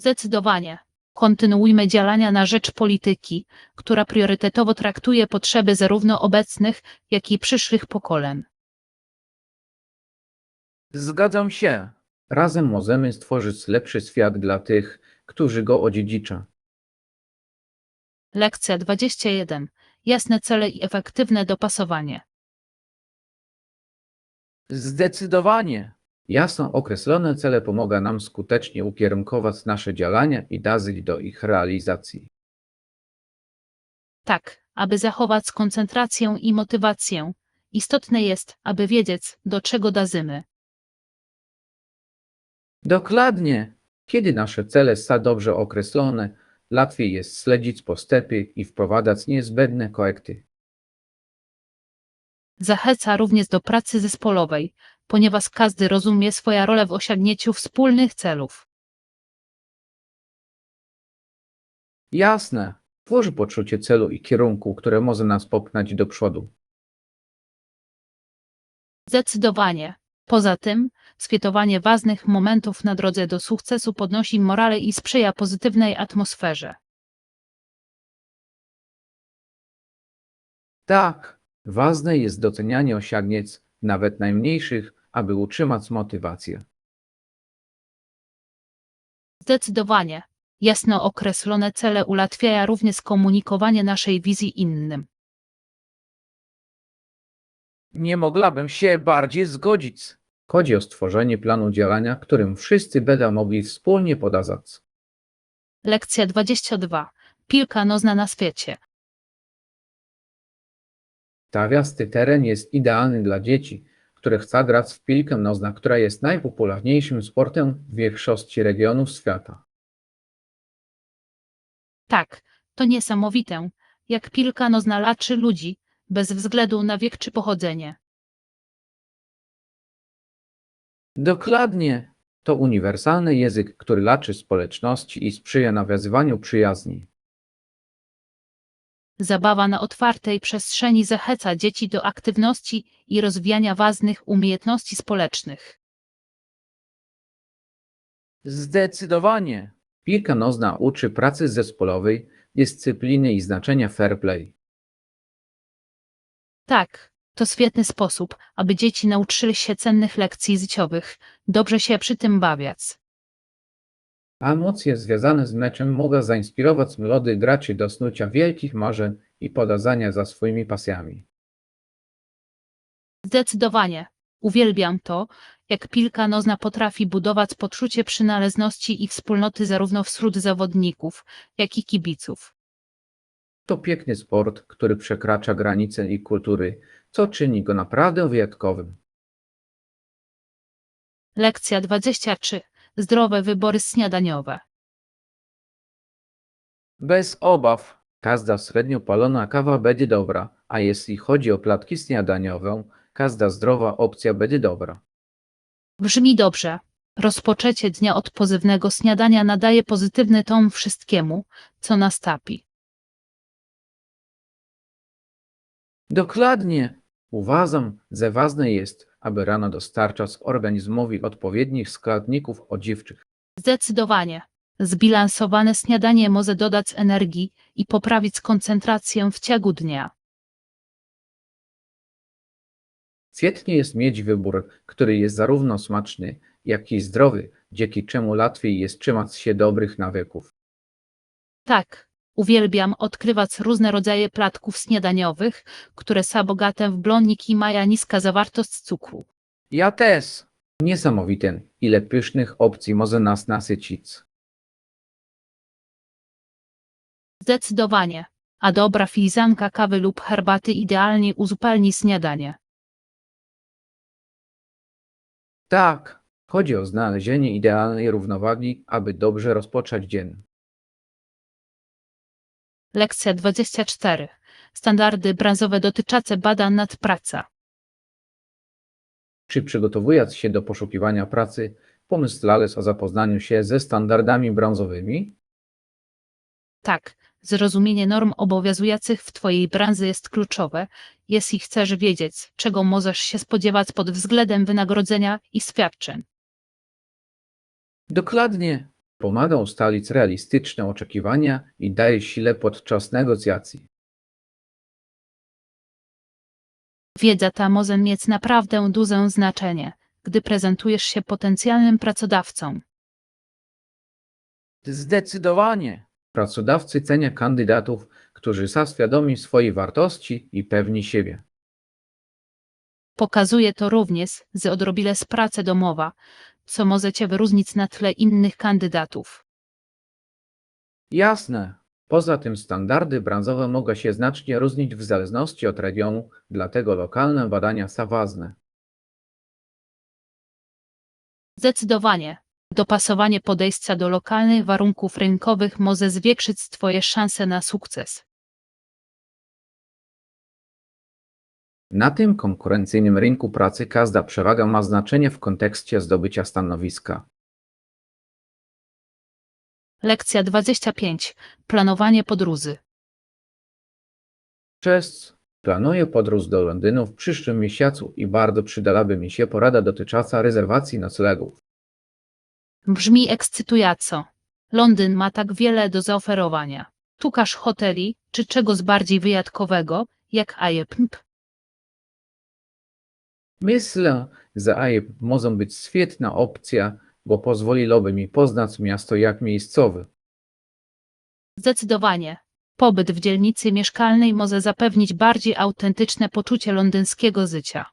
Zdecydowanie. Kontynuujmy działania na rzecz polityki, która priorytetowo traktuje potrzeby zarówno obecnych, jak i przyszłych pokoleń. Zgadzam się. Razem możemy stworzyć lepszy świat dla tych, którzy go odziedziczą. Lekcja 21. Jasne cele i efektywne dopasowanie. Zdecydowanie. Jasno określone cele pomogą nam skutecznie ukierunkować nasze działania i dążyć do ich realizacji. Tak, aby zachować koncentrację i motywację, istotne jest, aby wiedzieć, do czego dążymy. Dokładnie. Kiedy nasze cele są dobrze określone, łatwiej jest śledzić postępy i wprowadzać niezbędne korekty. Zachęca również do pracy zespołowej, ponieważ każdy rozumie swoją rolę w osiągnięciu wspólnych celów. Jasne. Tworzy poczucie celu i kierunku, które może nas popchnąć do przodu. Zdecydowanie. Poza tym, świętowanie ważnych momentów na drodze do sukcesu podnosi morale i sprzyja pozytywnej atmosferze. Tak, ważne jest docenianie osiągnięć, nawet najmniejszych, aby utrzymać motywację. Zdecydowanie. Jasno określone cele ułatwiają również komunikowanie naszej wizji innym. Nie mogłabym się bardziej zgodzić. Chodzi o stworzenie planu działania, którym wszyscy będą mogli wspólnie podążać. Lekcja 22. Piłka nożna na świecie. Trawiasty teren jest idealny dla dzieci, które chcą grać w piłkę nożną, która jest najpopularniejszym sportem w większości regionów świata. Tak, to niesamowite, jak piłka nożna łączy ludzi, bez względu na wiek czy pochodzenie. Dokładnie. To uniwersalny język, który łączy społeczności i sprzyja nawiązywaniu przyjaźni. Zabawa na otwartej przestrzeni zachęca dzieci do aktywności i rozwijania ważnych umiejętności społecznych. Zdecydowanie. Piłka nożna uczy pracy zespołowej, dyscypliny i znaczenia fair play. Tak, to świetny sposób, aby dzieci nauczyły się cennych lekcji życiowych, dobrze się przy tym bawiać. A emocje związane z meczem mogą zainspirować młodych graczy do snucia wielkich marzeń i podążania za swoimi pasjami. Zdecydowanie. Uwielbiam to, jak piłka nożna potrafi budować poczucie przynależności i wspólnoty zarówno wśród zawodników, jak i kibiców. To piękny sport, który przekracza granice i kultury, co czyni go naprawdę wyjątkowym. Lekcja 23. Zdrowe wybory śniadaniowe. Bez obaw. Każda średnio palona kawa będzie dobra, a jeśli chodzi o platki śniadaniowe, każda zdrowa opcja będzie dobra. Brzmi dobrze. Rozpoczęcie dnia od pozytywnego śniadania nadaje pozytywny ton wszystkiemu, co nastąpi. Dokładnie. Uważam, że ważne jest, aby rano dostarczać organizmowi odpowiednich składników odżywczych. Zdecydowanie. Zbilansowane śniadanie może dodać energii i poprawić koncentrację w ciągu dnia. Świetnie jest mieć wybór, który jest zarówno smaczny, jak i zdrowy, dzięki czemu łatwiej jest trzymać się dobrych nawyków. Tak, uwielbiam odkrywać różne rodzaje platków śniadaniowych, które są bogate w błonniki i mają niską zawartość cukru. Ja też. Niesamowite, ile pysznych opcji może nas nasycić. Zdecydowanie. A dobra filiżanka kawy lub herbaty idealnie uzupełni śniadanie. Tak. Chodzi o znalezienie idealnej równowagi, aby dobrze rozpocząć dzień. Lekcja 24. Standardy branżowe dotyczące badań nad pracą. Czy przygotowując się do poszukiwania pracy, pomyślałeś o zapoznaniu się ze standardami branżowymi? Tak, zrozumienie norm obowiązujących w Twojej branży jest kluczowe, jeśli chcesz wiedzieć, czego możesz się spodziewać pod względem wynagrodzenia i świadczeń. Dokładnie. Pomaga ustalić realistyczne oczekiwania i daje sile podczas negocjacji. Wiedza ta może mieć naprawdę duże znaczenie, gdy prezentujesz się potencjalnym pracodawcom. Zdecydowanie. Pracodawcy cenią kandydatów, którzy są świadomi swojej wartości i pewni siebie. Pokazuje to również, że odrobile z pracy domowa, co może Cię wyróżnić na tle innych kandydatów. Jasne. Poza tym standardy branżowe mogą się znacznie różnić w zależności od regionu, dlatego lokalne badania są ważne. Zdecydowanie. Dopasowanie podejścia do lokalnych warunków rynkowych może zwiększyć Twoje szanse na sukces. Na tym konkurencyjnym rynku pracy każda przewaga ma znaczenie w kontekście zdobycia stanowiska. Lekcja 25. Planowanie podróży. Cześć. Planuję podróż do Londynu w przyszłym miesiącu i bardzo przydałaby mi się porada dotycząca rezerwacji noclegów. Brzmi ekscytująco. Londyn ma tak wiele do zaoferowania. Szukasz hoteli, czy czegoś bardziej wyjątkowego, jak Airbnb? Myślę, że AIP może być świetna opcja, bo pozwoliłoby mi poznać miasto jak miejscowy. Zdecydowanie. Pobyt w dzielnicy mieszkalnej może zapewnić bardziej autentyczne poczucie londyńskiego życia.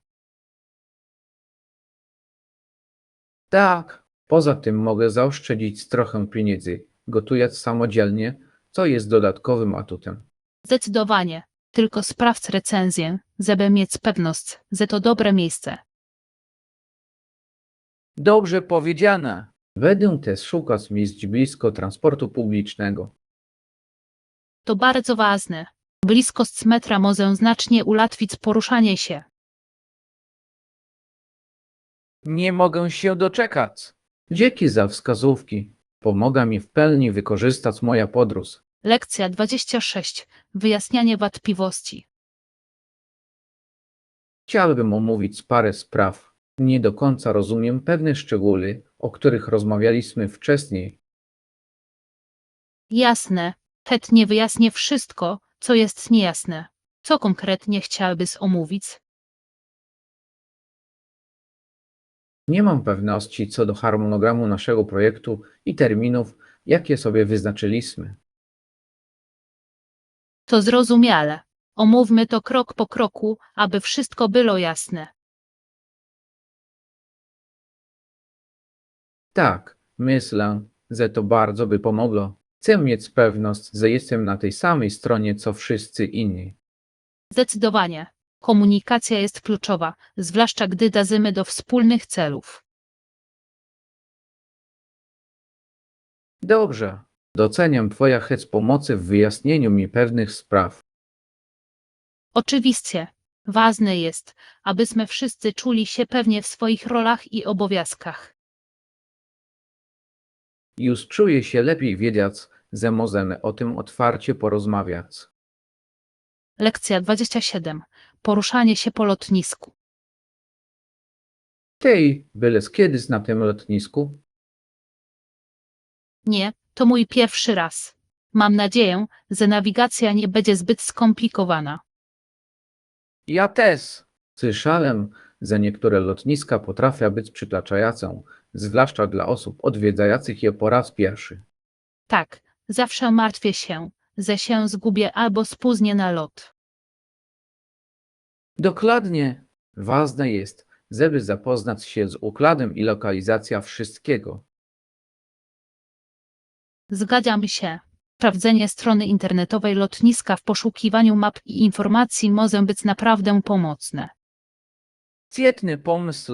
Tak, Poza tym mogę zaoszczędzić trochę pieniędzy, gotując samodzielnie, co jest dodatkowym atutem. Zdecydowanie. Tylko sprawdź recenzję, żeby mieć pewność, że to dobre miejsce. dobrze powiedziane. Będę też szukać miejsc blisko transportu publicznego. To bardzo ważne. Bliskość metra może znacznie ułatwić poruszanie się. Nie mogę się doczekać. Dzięki za wskazówki. Pomaga mi w pełni wykorzystać moja podróż. Lekcja 26. Wyjaśnianie wątpliwości. Chciałbym omówić parę spraw. Nie do końca rozumiem pewne szczegóły, o których rozmawialiśmy wcześniej. Jasne. Chętnie wyjaśnię wszystko, co jest niejasne. Co konkretnie chciałbyś omówić? Nie mam pewności co do harmonogramu naszego projektu i terminów, jakie sobie wyznaczyliśmy. To zrozumiale. Omówmy to krok po kroku, aby wszystko było jasne. Tak, myślę, że to bardzo by pomogło. Chcę mieć pewność, że jestem na tej samej stronie co wszyscy inni. Zdecydowanie. Komunikacja jest kluczowa, zwłaszcza gdy dążymy do wspólnych celów. Dobrze. Doceniam Twoja chęć pomocy w wyjaśnieniu mi pewnych spraw. Oczywiście, ważne jest, abyśmy wszyscy czuli się pewnie w swoich rolach i obowiązkach. Już czuję się lepiej wiedząc, że możemy o tym otwarcie porozmawiać. Lekcja 27. Poruszanie się po lotnisku. Ty, byłeś kiedyś na tym lotnisku? Nie, to mój pierwszy raz. Mam nadzieję, że nawigacja nie będzie zbyt skomplikowana. Ja też. Słyszałem, że niektóre lotniska potrafią być przytłaczające, zwłaszcza dla osób odwiedzających je po raz pierwszy. Tak, zawsze martwię się, że się zgubię albo spóźnię na lot. Dokładnie. Ważne jest, żeby zapoznać się z układem i lokalizacją wszystkiego. Zgadzam się. Sprawdzenie strony internetowej lotniska w poszukiwaniu map i informacji może być naprawdę pomocne. Świetny pomysł.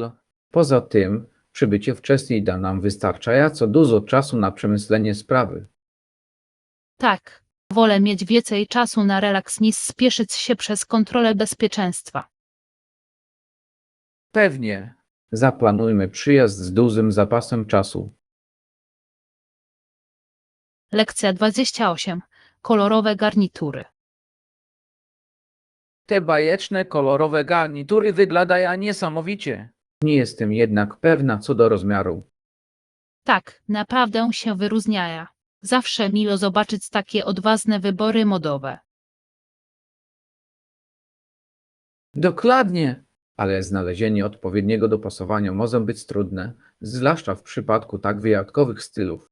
Poza tym, przybycie wcześniej da nam wystarczająco dużo czasu na przemyślenie sprawy. Tak, wolę mieć więcej czasu na relaks niż spieszyć się przez kontrolę bezpieczeństwa. Pewnie. Zaplanujmy przyjazd z dużym zapasem czasu. Lekcja 28. Kolorowe garnitury. Te bajeczne, kolorowe garnitury wyglądają niesamowicie. Nie jestem jednak pewna co do rozmiaru. Tak, naprawdę się wyróżniają. Zawsze miło zobaczyć takie odważne wybory modowe. Dokładnie. Ale znalezienie odpowiedniego dopasowania może być trudne, zwłaszcza w przypadku tak wyjątkowych stylów.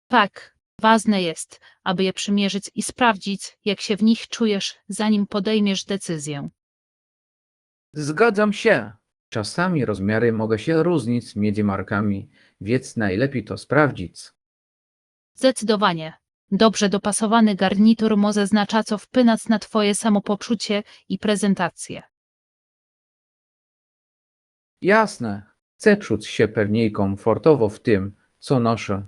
Tak, ważne jest, aby je przymierzyć i sprawdzić, jak się w nich czujesz, zanim podejmiesz decyzję. Zgadzam się. Czasami rozmiary mogą się różnić między markami, więc najlepiej to sprawdzić. Zdecydowanie. Dobrze dopasowany garnitur może znacząco wpłynąć na Twoje samopoczucie i prezentację. Jasne. Chcę czuć się pewnie i komfortowo w tym, co noszę.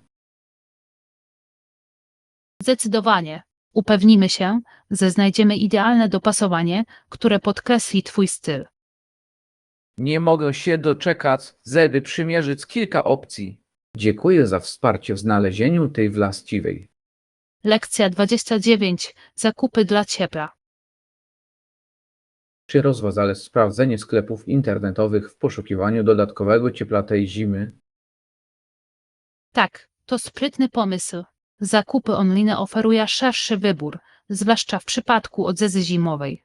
Zdecydowanie. Upewnimy się, że znajdziemy idealne dopasowanie, które podkreśli Twój styl. Nie mogę się doczekać, żeby przymierzyć kilka opcji. Dziękuję za wsparcie w znalezieniu tej właściwej. Lekcja 29. Zakupy dla ciepła. Czy rozważałeś sprawdzenie sklepów internetowych w poszukiwaniu dodatkowego ciepła tej zimy? Tak, to sprytny pomysł. Zakupy online oferują szerszy wybór, zwłaszcza w przypadku odzieży zimowej.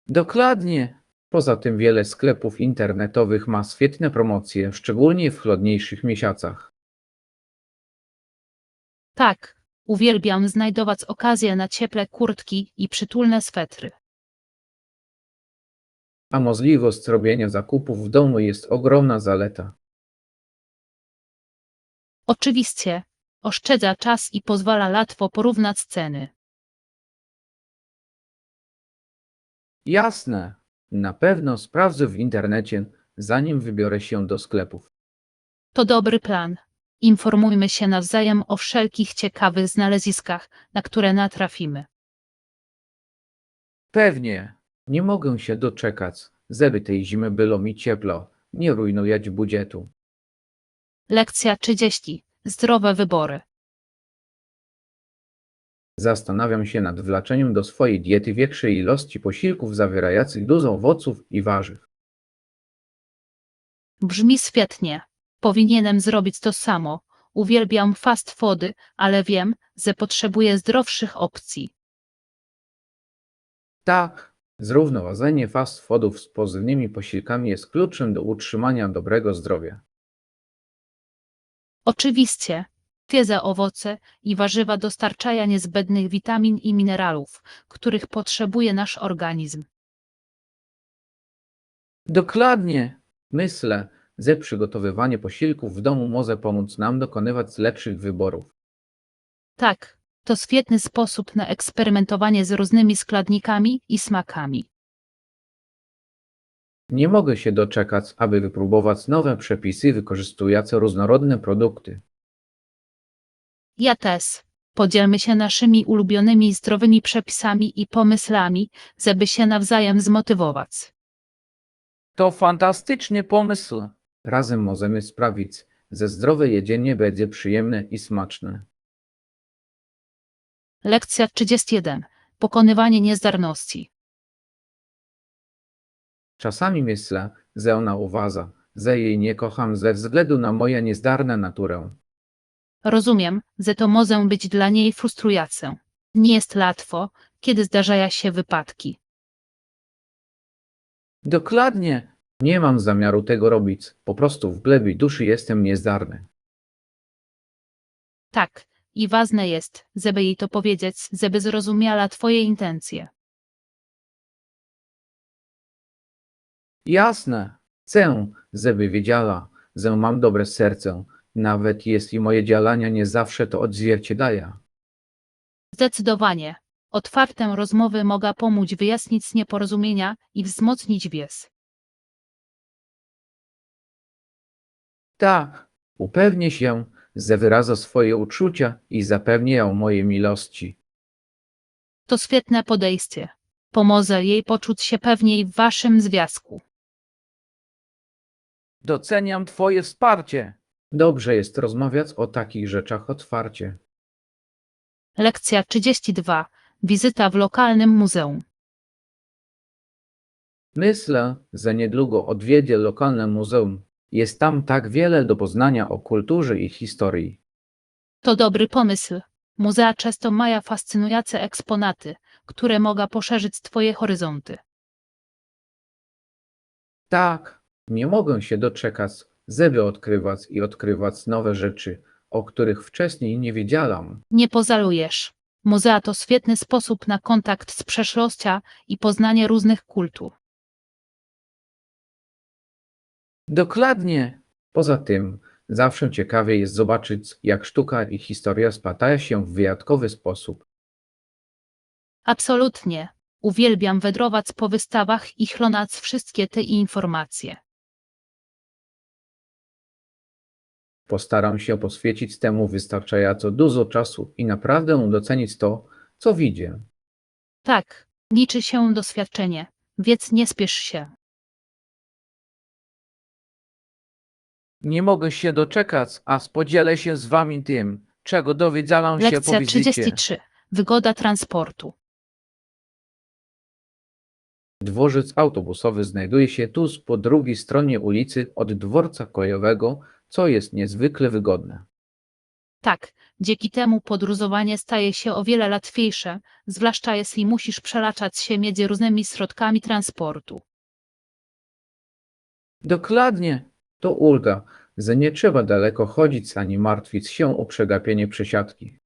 Dokładnie. Poza tym wiele sklepów internetowych ma świetne promocje, szczególnie w chłodniejszych miesiącach. Tak, uwielbiam znajdować okazje na cieple kurtki i przytulne swetry. A możliwość robienia zakupów w domu jest ogromna zaleta. Oczywiście, oszczędza czas i pozwala łatwo porównać ceny. Jasne, na pewno sprawdzę w internecie, zanim wybiorę się do sklepów. To dobry plan. Informujmy się nawzajem o wszelkich ciekawych znaleziskach, na które natrafimy. Pewnie. Nie mogę się doczekać, żeby tej zimy było mi ciepło, nie rujnować budżetu. Lekcja 30. Zdrowe wybory. Zastanawiam się nad wleczeniem do swojej diety większej ilości posiłków zawierających dużo owoców i warzyw. Brzmi świetnie. Powinienem zrobić to samo. Uwielbiam fast foody, ale wiem, że potrzebuję zdrowszych opcji. Tak, zrównoważenie fast foodów z pożywnymi posiłkami jest kluczem do utrzymania dobrego zdrowia. Oczywiście, świeże owoce i warzywa dostarczają niezbędnych witamin i minerałów, których potrzebuje nasz organizm. Dokładnie. Myślę, że przygotowywanie posiłków w domu może pomóc nam dokonywać lepszych wyborów. Tak, to świetny sposób na eksperymentowanie z różnymi składnikami i smakami. Nie mogę się doczekać, aby wypróbować nowe przepisy wykorzystujące różnorodne produkty. Ja też. Podzielmy się naszymi ulubionymi zdrowymi przepisami i pomysłami, żeby się nawzajem zmotywować. To fantastyczny pomysł. Razem możemy sprawić, że zdrowe jedzenie będzie przyjemne i smaczne. Lekcja 31. Pokonywanie niezdarności. Czasami myślę, że ona uważa, że jej nie kocham ze względu na moją niezdarną naturę. Rozumiem, że to może być dla niej frustrujące. Nie jest łatwo, kiedy zdarzają się wypadki. Dokładnie. Nie mam zamiaru tego robić, po prostu w głębi duszy jestem niezdarny. Tak, i ważne jest, żeby jej to powiedzieć, żeby zrozumiała twoje intencje. Jasne. Chcę, żeby wiedziała, że mam dobre serce, nawet jeśli moje działania nie zawsze to odzwierciedlają. Zdecydowanie. Otwarte rozmowy mogą pomóc wyjaśnić nieporozumienia i wzmocnić więź. Tak. Upewnię się, że wyraża swoje uczucia i zapewnię ją mojej miłości. To świetne podejście. Pomoże jej poczuć się pewniej w waszym związku. Doceniam twoje wsparcie. Dobrze jest rozmawiać o takich rzeczach otwarcie. Lekcja 32. Wizyta w lokalnym muzeum. Myślę, że niedługo odwiedzię lokalne muzeum. Jest tam tak wiele do poznania o kulturze i historii. To dobry pomysł. Muzea często mają fascynujące eksponaty, które mogą poszerzyć twoje horyzonty. Tak, nie mogę się doczekać, żeby odkrywać nowe rzeczy, o których wcześniej nie wiedziałam. Nie pozalujesz. Muzea to świetny sposób na kontakt z przeszłością i poznanie różnych kultur. Dokładnie. Poza tym, zawsze ciekawie jest zobaczyć, jak sztuka i historia splatają się w wyjątkowy sposób. Absolutnie. Uwielbiam wędrować po wystawach i chlonać wszystkie te informacje. Postaram się poświęcić temu wystarczająco dużo czasu i naprawdę docenić to, co widzę. Tak, liczy się doświadczenie, więc nie spiesz się. Nie mogę się doczekać, a podzielę się z wami tym, czego dowiedziałam się po Lekcja wizycie. 33. Wygoda transportu. Dworzec autobusowy znajduje się tuż po drugiej stronie ulicy od dworca kolejowego, co jest niezwykle wygodne. Tak, dzięki temu podróżowanie staje się o wiele łatwiejsze, zwłaszcza jeśli musisz przelaczać się między różnymi środkami transportu. Dokładnie. To ulga, że nie trzeba daleko chodzić ani martwić się o przegapienie przesiadki.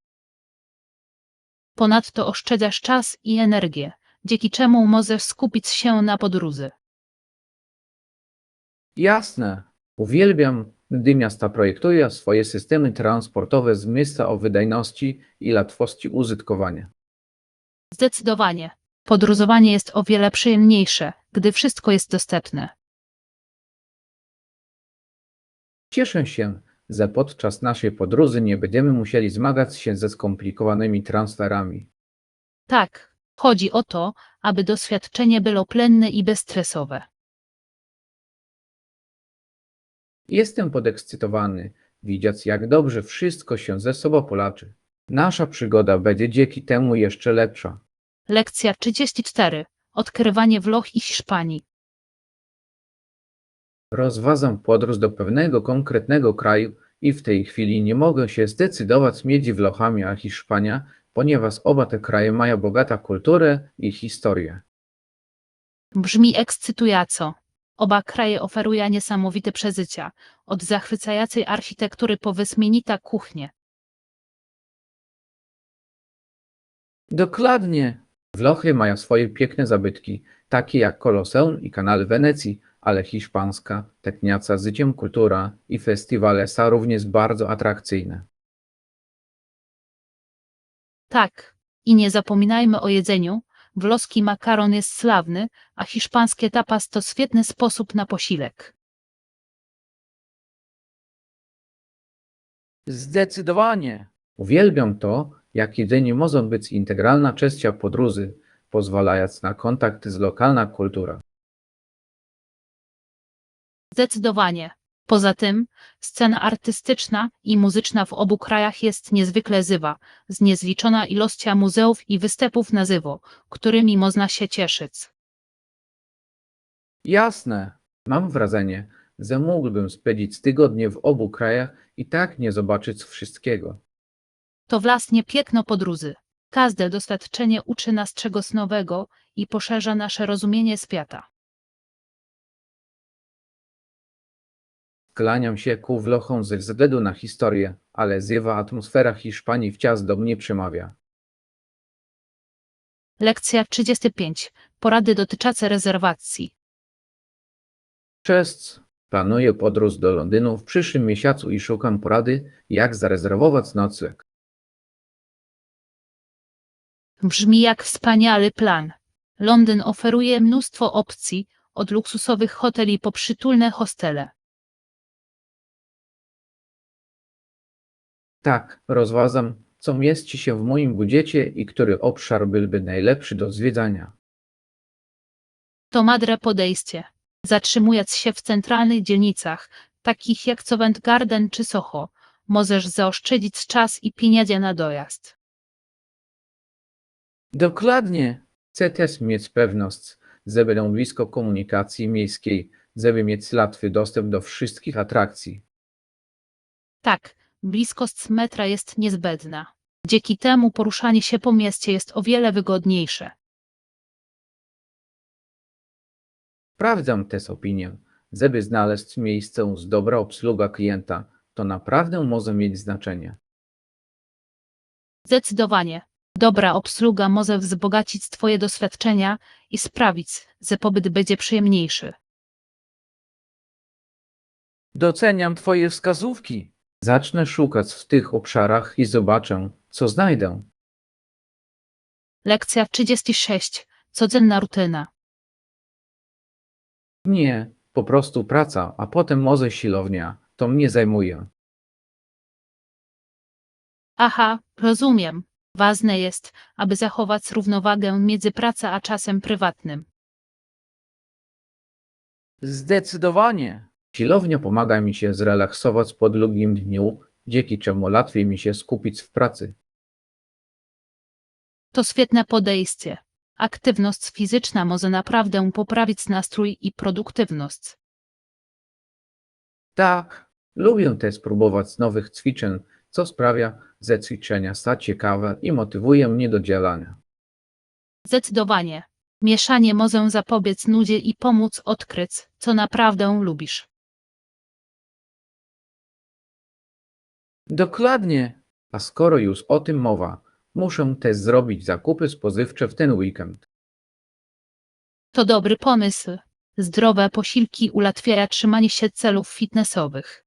Ponadto oszczędzasz czas i energię, dzięki czemu możesz skupić się na podróży. Jasne. Uwielbiam, gdy miasta projektują swoje systemy transportowe z miejsca o wydajności i łatwości użytkowania. Zdecydowanie. Podróżowanie jest o wiele przyjemniejsze, gdy wszystko jest dostępne. Cieszę się, że podczas naszej podróży nie będziemy musieli zmagać się ze skomplikowanymi transferami. Tak, chodzi o to, aby doświadczenie było plenne i bezstresowe. Jestem podekscytowany, widząc jak dobrze wszystko się ze sobą połączy. Nasza przygoda będzie dzięki temu jeszcze lepsza. Lekcja 34. Odkrywanie Włoch i Hiszpanii. Rozważam podróż do pewnego konkretnego kraju i w tej chwili nie mogę się zdecydować między Włochami a Hiszpanią, ponieważ oba te kraje mają bogatą kulturę i historię. Brzmi ekscytująco. Oba kraje oferują niesamowite przeżycia, od zachwycającej architektury po wyśmienita kuchnię. Dokładnie. Włochy mają swoje piękne zabytki, takie jak Koloseum i Kanał Wenecji, ale hiszpańska, tętniąca życiem kultura i festiwale są również bardzo atrakcyjne. Tak, i nie zapominajmy o jedzeniu. Włoski makaron jest sławny, a hiszpańskie tapas to świetny sposób na posiłek. Zdecydowanie. Uwielbiam to, jak jedzenie może być integralna częścią podróży, pozwalając na kontakt z lokalną kulturą. Zdecydowanie. Poza tym, scena artystyczna i muzyczna w obu krajach jest niezwykle żywa, z niezliczona ilością muzeów i występów na żywo, którymi można się cieszyć. Jasne. Mam wrażenie, że mógłbym spędzić tygodnie w obu krajach i tak nie zobaczyć wszystkiego. To właśnie piękno podróży. Każde doświadczenie uczy nas czegoś nowego i poszerza nasze rozumienie świata. Skłaniam się ku Włochom ze względu na historię, ale żywa atmosfera Hiszpanii wciąż do mnie przemawia. Lekcja 35. Porady dotyczące rezerwacji. Cześć! Planuję podróż do Londynu w przyszłym miesiącu i szukam porady, jak zarezerwować nocleg. Brzmi jak wspaniały plan. Londyn oferuje mnóstwo opcji, od luksusowych hoteli po przytulne hostele. Tak, rozważam, co mieści się w moim budżecie i który obszar byłby najlepszy do zwiedzania. To mądre podejście. Zatrzymując się w centralnych dzielnicach, takich jak Covent Garden czy Soho, możesz zaoszczędzić czas i pieniądze na dojazd. Dokładnie. Chcę też mieć pewność, że będę blisko komunikacji miejskiej, żeby mieć łatwy dostęp do wszystkich atrakcji. Tak, bliskość metra jest niezbędna. Dzięki temu poruszanie się po mieście jest o wiele wygodniejsze. Sprawdzam też opinię, żeby znaleźć miejsce z dobra obsługa klienta, to naprawdę może mieć znaczenie. Zdecydowanie. Dobra obsługa może wzbogacić Twoje doświadczenia i sprawić, że pobyt będzie przyjemniejszy. Doceniam Twoje wskazówki. Zacznę szukać w tych obszarach i zobaczę, co znajdę. Lekcja 36. Codzienna rutyna. Nie, po prostu praca, a potem może siłownia. To mnie zajmuje. Aha, rozumiem. Ważne jest, aby zachować równowagę między pracą a czasem prywatnym. Zdecydowanie. Siłownia pomaga mi się zrelaksować po długim dniu, dzięki czemu łatwiej mi się skupić w pracy. To świetne podejście. Aktywność fizyczna może naprawdę poprawić nastrój i produktywność. Tak. Lubię też spróbować nowych ćwiczeń, co sprawia, że ćwiczenia są ciekawe i motywuje mnie do działania. Zdecydowanie. Mieszanie może zapobiec nudzie i pomóc odkryć, co naprawdę lubisz. Dokładnie. A skoro już o tym mowa, muszę też zrobić zakupy spożywcze w ten weekend. To dobry pomysł. Zdrowe posiłki ułatwiają trzymanie się celów fitnessowych.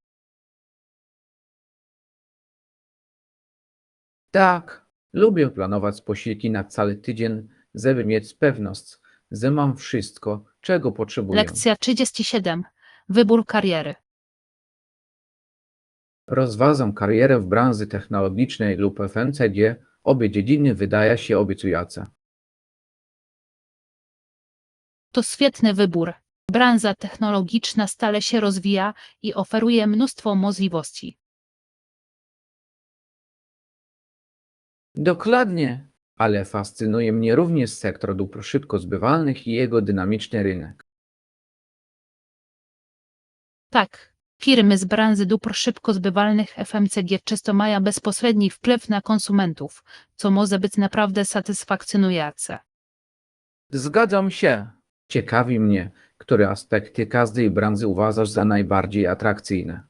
Tak, lubię planować posiłki na cały tydzień, żeby mieć pewność, że mam wszystko, czego potrzebuję. Lekcja 37. Wybór kariery. Rozważam karierę w branży technologicznej lub FMCG, obie dziedziny wydają się obiecujące. To świetny wybór. Branża technologiczna stale się rozwija i oferuje mnóstwo możliwości. Dokładnie. Ale fascynuje mnie również sektor dóbr szybko zbywalnych i jego dynamiczny rynek. Tak, firmy z branży dóbr szybko zbywalnych FMCG często mają bezpośredni wpływ na konsumentów, co może być naprawdę satysfakcjonujące. Zgadzam się. Ciekawi mnie, które aspekty każdej branży uważasz za najbardziej atrakcyjne.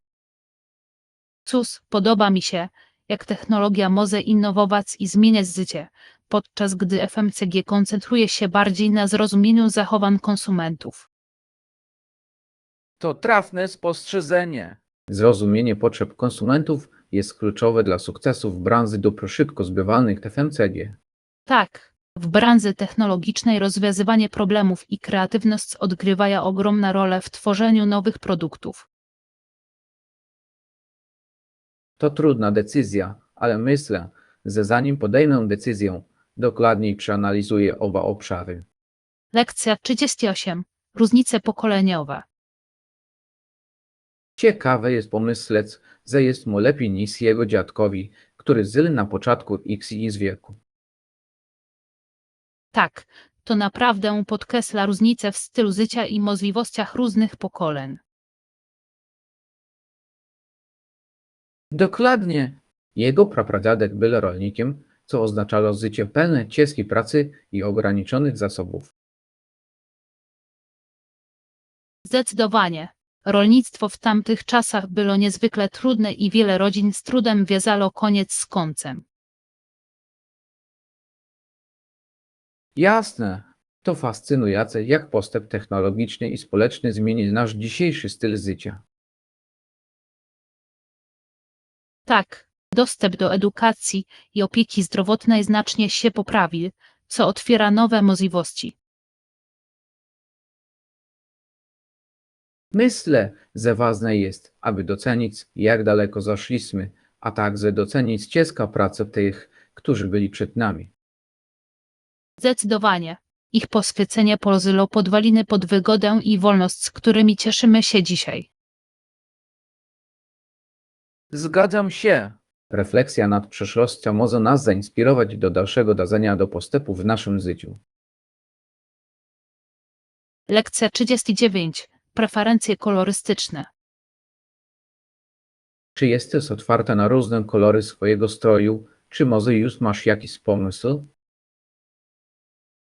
Cóż, podoba mi się, jak technologia może innowować i zmieniać życie, podczas gdy FMCG koncentruje się bardziej na zrozumieniu zachowań konsumentów. To trafne spostrzeżenie. Zrozumienie potrzeb konsumentów jest kluczowe dla sukcesu w branży dóbr szybko zbywalnych FMCG. Tak, w branży technologicznej rozwiązywanie problemów i kreatywność odgrywają ogromną rolę w tworzeniu nowych produktów. To trudna decyzja, ale myślę, że zanim podejmę decyzję, dokładniej przeanalizuję oba obszary. Lekcja 38. Różnice pokoleniowe. Ciekawe jest pomyśleć, że jest mu lepiej niż jego dziadkowi, który żył na początku X wieku. Tak, to naprawdę podkreśla różnice w stylu życia i możliwościach różnych pokoleń. Dokładnie. Jego prapradziadek był rolnikiem, co oznaczało życie pełne ciężkiej pracy i ograniczonych zasobów. Zdecydowanie. Rolnictwo w tamtych czasach było niezwykle trudne i wiele rodzin z trudem wiązało koniec z końcem. Jasne, to fascynujące, jak postęp technologiczny i społeczny zmienił nasz dzisiejszy styl życia. Tak, dostęp do edukacji i opieki zdrowotnej znacznie się poprawił, co otwiera nowe możliwości. Myślę, że ważne jest, aby docenić, jak daleko zaszliśmy, a także docenić ciężką pracę tych, którzy byli przed nami. Zdecydowanie. Ich poświęcenie położyło podwaliny pod wygodę i wolność, z którymi cieszymy się dzisiaj. Zgadzam się. Refleksja nad przeszłością może nas zainspirować do dalszego dążenia do postępu w naszym życiu. Lekcja 39. Preferencje kolorystyczne. Czy jesteś otwarta na różne kolory swojego stroju, czy może już masz jakiś pomysł?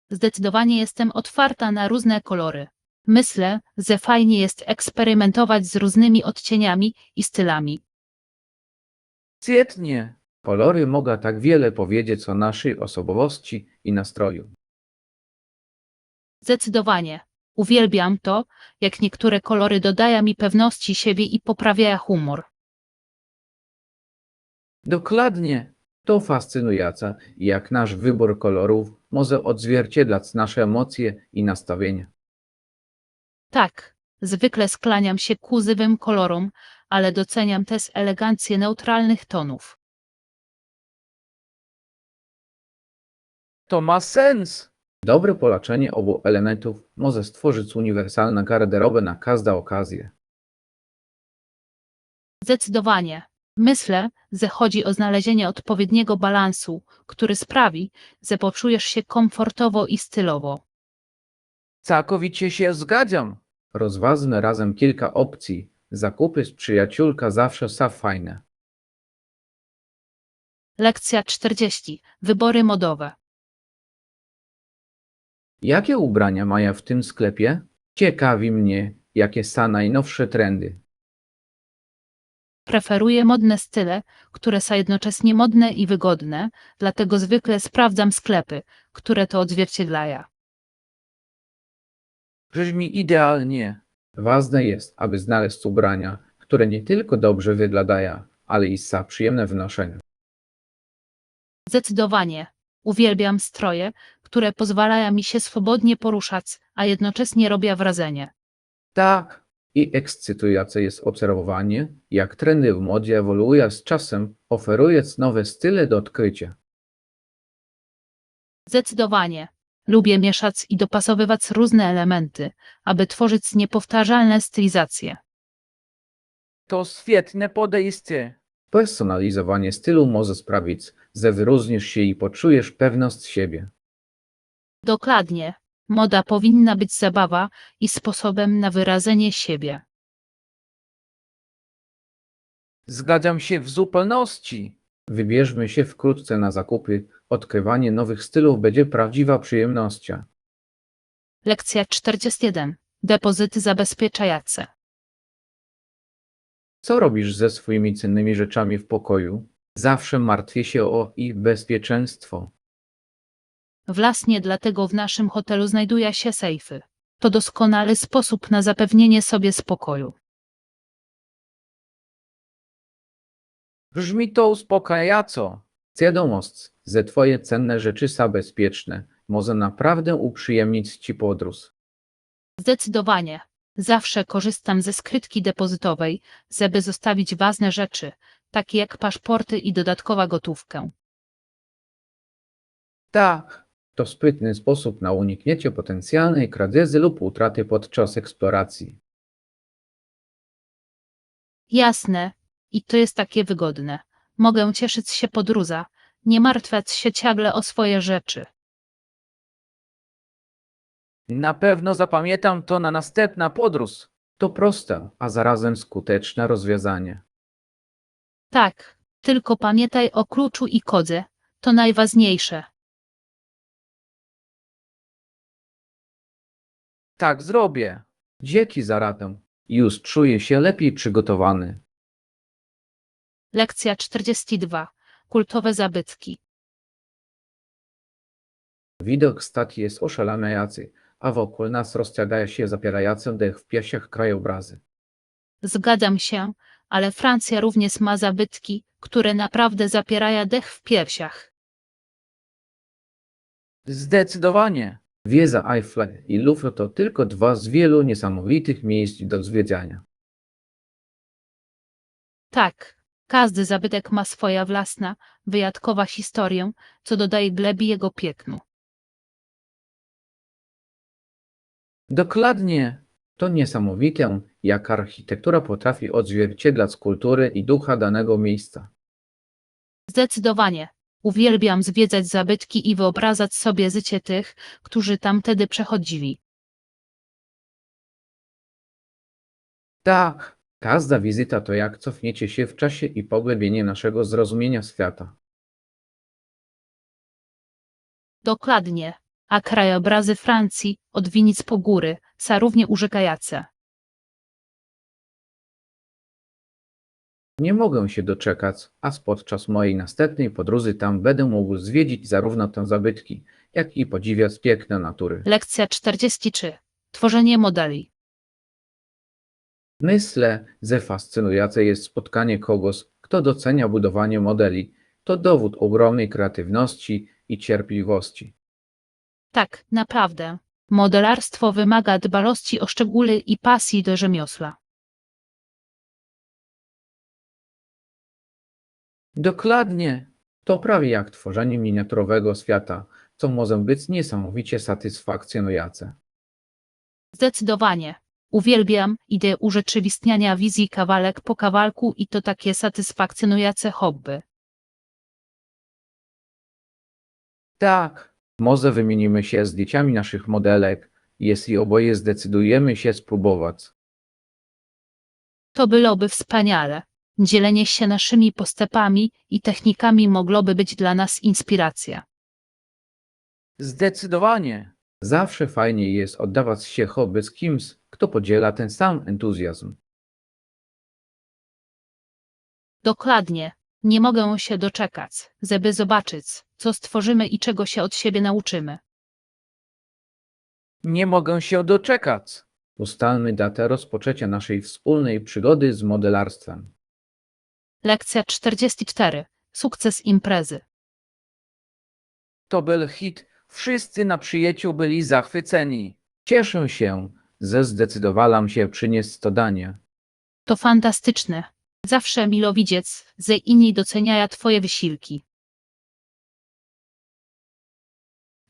Zdecydowanie jestem otwarta na różne kolory. Myślę, że fajnie jest eksperymentować z różnymi odcieniami i stylami. Świetnie. Kolory mogą tak wiele powiedzieć o naszej osobowości i nastroju. Zdecydowanie. Uwielbiam to, jak niektóre kolory dodają mi pewności siebie i poprawiają humor. Dokładnie. To fascynujące, jak nasz wybór kolorów może odzwierciedlać nasze emocje i nastawienia. Tak, zwykle skłaniam się ku żywym kolorom, ale doceniam też elegancję neutralnych tonów. To ma sens. Dobre połączenie obu elementów może stworzyć uniwersalną garderobę na każdą okazję. Zdecydowanie. Myślę, że chodzi o znalezienie odpowiedniego balansu, który sprawi, że poczujesz się komfortowo i stylowo. Całkowicie się zgadzam. Rozważmy razem kilka opcji. Zakupy z przyjaciółka zawsze są fajne. Lekcja 40. Wybory modowe. Jakie ubrania mają w tym sklepie? Ciekawi mnie, jakie są najnowsze trendy. Preferuję modne style, które są jednocześnie modne i wygodne, dlatego zwykle sprawdzam sklepy, które to odzwierciedlają. Brzmi idealnie. Ważne jest, aby znaleźć ubrania, które nie tylko dobrze wyglądają, ale i są przyjemne w noszeniu. Zdecydowanie. Uwielbiam stroje, które pozwalają mi się swobodnie poruszać, a jednocześnie robią wrażenie. Tak, I ekscytujące jest obserwowanie, jak trendy w modzie ewoluują z czasem, oferując nowe style do odkrycia. Zdecydowanie. Lubię mieszać i dopasowywać różne elementy, aby tworzyć niepowtarzalne stylizacje. to świetne podejście. Personalizowanie stylu może sprawić, że wyróżnisz się i poczujesz pewność siebie. Dokładnie. Moda powinna być zabawa i sposobem na wyrażenie siebie. Zgadzam się w zupełności. Wybierzmy się wkrótce na zakupy. Odkrywanie nowych stylów będzie prawdziwa przyjemnością. Lekcja 41. Depozyty zabezpieczające. Co robisz ze swoimi cennymi rzeczami w pokoju? Zawsze martwię się o ich bezpieczeństwo. Właśnie dlatego w naszym hotelu znajdują się sejfy. To doskonały sposób na zapewnienie sobie spokoju. Brzmi to uspokajająco. Świadomość, że twoje cenne rzeczy są bezpieczne, może naprawdę uprzyjemnić ci podróż. Zdecydowanie. Zawsze korzystam ze skrytki depozytowej, żeby zostawić ważne rzeczy, takie jak paszporty i dodatkowa gotówkę. Tak, To sprytny sposób na uniknięcie potencjalnej kradzieży lub utraty podczas eksploracji. Jasne. I to jest takie wygodne. Mogę cieszyć się podróża, nie martwić się ciągle o swoje rzeczy. na pewno zapamiętam to na następna podróż. To proste, a zarazem skuteczne rozwiązanie. Tak, tylko pamiętaj o kluczu i kodzie. To najważniejsze. Tak zrobię. Dzięki za radę. Już czuję się lepiej przygotowany. Lekcja 42. Kultowe zabytki. Widok stacji jest oszałamiający, a wokół nas rozciągają się zapierające dech w piersiach krajobrazy. Zgadzam się, ale Francja również ma zabytki, które naprawdę zapierają dech w piersiach. Zdecydowanie. Wieża Eiffla i Louvre to tylko dwa z wielu niesamowitych miejsc do zwiedzania. Tak, każdy zabytek ma swoja własna, wyjątkowa historię, co dodaje glebie jego pięknu. Dokładnie. To niesamowite, jak architektura potrafi odzwierciedlać kulturę i ducha danego miejsca. Zdecydowanie. Uwielbiam zwiedzać zabytki i wyobrażać sobie życie tych, którzy tam wtedy przechodzili. Tak, Każda wizyta to jak cofnięcie się w czasie i pogłębienie naszego zrozumienia świata. Dokładnie. A krajobrazy Francji, od Winic po góry, są równie urzekające. Nie mogę się doczekać, a podczas mojej następnej podróży tam będę mógł zwiedzić zarówno te zabytki, jak i podziwiać piękno natury. Lekcja 43. Tworzenie modeli. Myślę, że fascynujące jest spotkanie kogoś, kto docenia budowanie modeli. To dowód ogromnej kreatywności i cierpliwości. Tak, naprawdę. Modelarstwo wymaga dbałości o szczegóły i pasji do rzemiosła. dokładnie. To prawie jak tworzenie miniaturowego świata, co może być niesamowicie satysfakcjonujące. Zdecydowanie. Uwielbiam ideę urzeczywistniania wizji kawałek po kawałku i to takie satysfakcjonujące hobby. Tak, Może wymienimy się zdjęciami naszych modelek, jeśli oboje zdecydujemy się spróbować. To byłoby wspaniale. Dzielenie się naszymi postępami i technikami mogłoby być dla nas inspiracja. zdecydowanie. Zawsze fajniej jest oddawać się hobby z kimś, kto podziela ten sam entuzjazm. Dokładnie. Nie mogę się doczekać, żeby zobaczyć, co stworzymy i czego się od siebie nauczymy. Nie mogę się doczekać. Ustalmy datę rozpoczęcia naszej wspólnej przygody z modelarstwem. Lekcja 44. Sukces imprezy. To był hit. Wszyscy na przyjaciół byli zachwyceni. Cieszę się, że zdecydowałam się przynieść to danie. To fantastyczne. Zawsze milo widzieć, że inni doceniają Twoje wysiłki.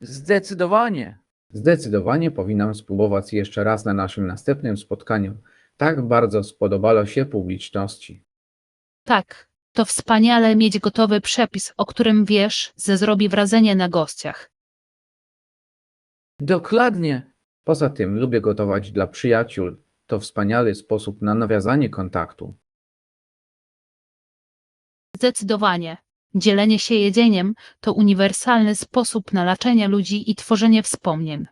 Zdecydowanie. Zdecydowanie powinnam spróbować jeszcze raz na naszym następnym spotkaniu. Tak bardzo spodobało się publiczności. Tak, to wspaniale mieć gotowy przepis, o którym wiesz, że zrobi wrażenie na gościach. Dokładnie. Poza tym lubię gotować dla przyjaciół. To wspaniały sposób na nawiązanie kontaktu. Zdecydowanie. Dzielenie się jedzeniem to uniwersalny sposób na leczenie ludzi i tworzenie wspomnień.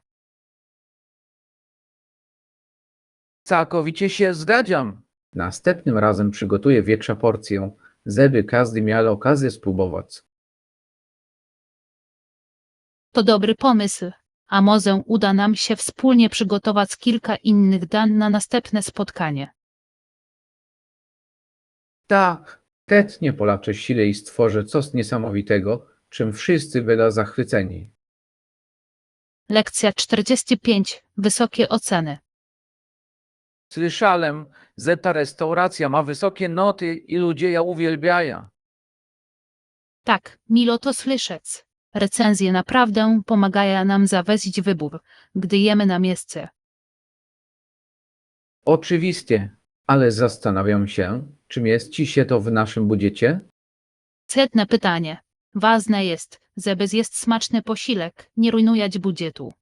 Całkowicie się zgadzam. Następnym razem przygotuję większą porcję, żeby każdy miał okazję spróbować. To dobry pomysł, a może uda nam się wspólnie przygotować kilka innych dań na następne spotkanie. Tak. Chętnie polaczę sile i stworzę coś niesamowitego, czym wszyscy będą zachwyceni. Lekcja 45. Wysokie oceny. Słyszałem, że ta restauracja ma wysokie noty i ludzie ją uwielbiają. Tak, milo to słyszeć. Recenzje naprawdę pomagają nam zawieść wybór, gdy jemy na miejsce. Oczywiście, ale zastanawiam się, czy mieści się to w naszym budżecie? Setne pytanie. Ważne jest, żeby zjeść smaczny posiłek, nie rujnować budżetu.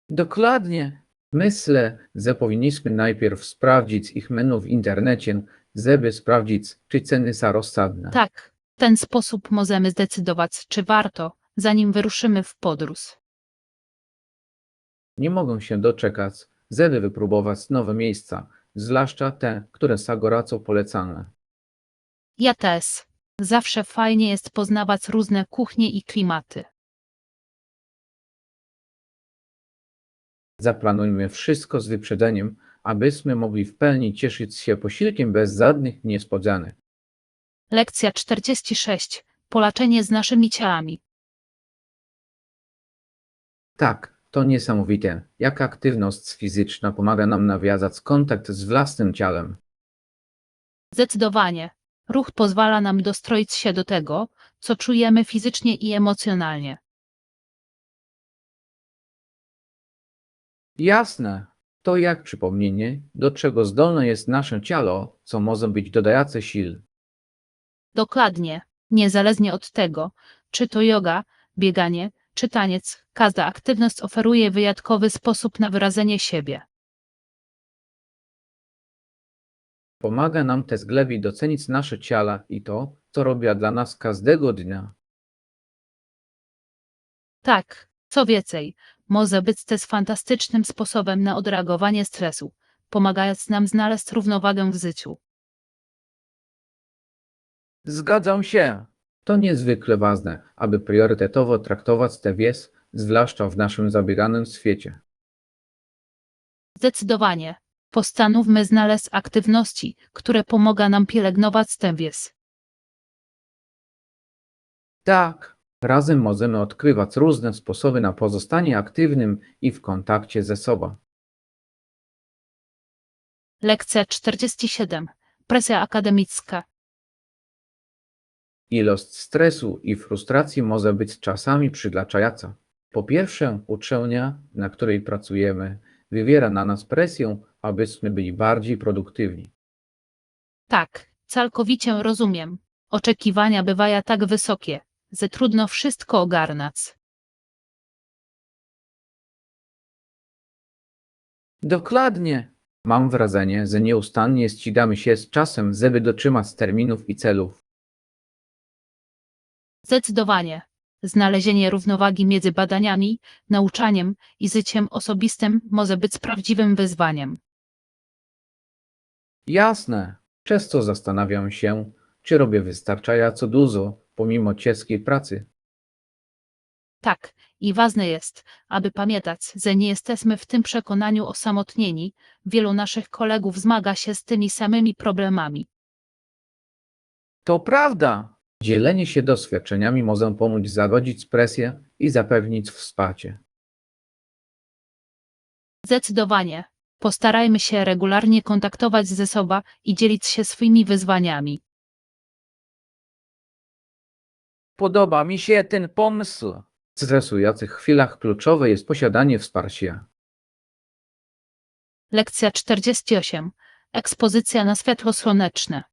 Dokładnie. Myślę, że powinniśmy najpierw sprawdzić ich menu w internecie, żeby sprawdzić, czy ceny są rozsądne. Tak, w ten sposób możemy zdecydować, czy warto, zanim wyruszymy w podróż. Nie mogę się doczekać, żeby wypróbować nowe miejsca, zwłaszcza te, które są gorąco polecane. Ja też. Zawsze fajnie jest poznawać różne kuchnie i klimaty. Zaplanujmy wszystko z wyprzedzeniem, abyśmy mogli w pełni cieszyć się posiłkiem bez żadnych niespodzianek. Lekcja 46. Polaczenie z naszymi ciałami. Tak, to niesamowite, jak aktywność fizyczna pomaga nam nawiązać kontakt z własnym ciałem. Zdecydowanie. Ruch pozwala nam dostroić się do tego, co czujemy fizycznie i emocjonalnie. Jasne. To jak przypomnienie, do czego zdolne jest nasze ciało, co może być dodające sił. Dokładnie. Niezależnie od tego, czy to yoga, bieganie, czy taniec, każda aktywność oferuje wyjątkowy sposób na wyrażenie siebie. Pomaga nam też lepiej docenić nasze ciała i to, co robią dla nas każdego dnia. Tak, co więcej, może być też fantastycznym sposobem na odreagowanie stresu, pomagając nam znaleźć równowagę w życiu. Zgadzam się. To niezwykle ważne, aby priorytetowo traktować tę wiedzę, zwłaszcza w naszym zabieganym świecie. Zdecydowanie. Postanówmy znaleźć aktywności, które pomogą nam pielęgnować tę wiedzę. Tak. Razem możemy odkrywać różne sposoby na pozostanie aktywnym i w kontakcie ze sobą. Lekcja 47. Presja akademicka. Ilość stresu i frustracji może być czasami przytłaczająca. Po pierwsze, uczelnia, na której pracujemy, wywiera na nas presję, abyśmy byli bardziej produktywni. Tak, całkowicie rozumiem. Oczekiwania bywają tak wysokie, że trudno wszystko ogarnąć. Dokładnie. Mam wrażenie, że nieustannie ścigamy się z czasem, żeby dotrzymać terminów i celów. Zdecydowanie. Znalezienie równowagi między badaniami, nauczaniem i życiem osobistym może być prawdziwym wyzwaniem. Jasne. Często zastanawiam się, czy robię wystarczająco dużo, pomimo ciężkiej pracy. Tak, i ważne jest, aby pamiętać, że nie jesteśmy w tym przekonaniu osamotnieni. Wielu naszych kolegów zmaga się z tymi samymi problemami. To prawda. Dzielenie się doświadczeniami może pomóc zagodzić presję i zapewnić wsparcie. Zdecydowanie. Postarajmy się regularnie kontaktować ze sobą i dzielić się swoimi wyzwaniami. Podoba mi się ten pomysł. W stresujących chwilach kluczowe jest posiadanie wsparcia. Lekcja 48. Ekspozycja na światło słoneczne.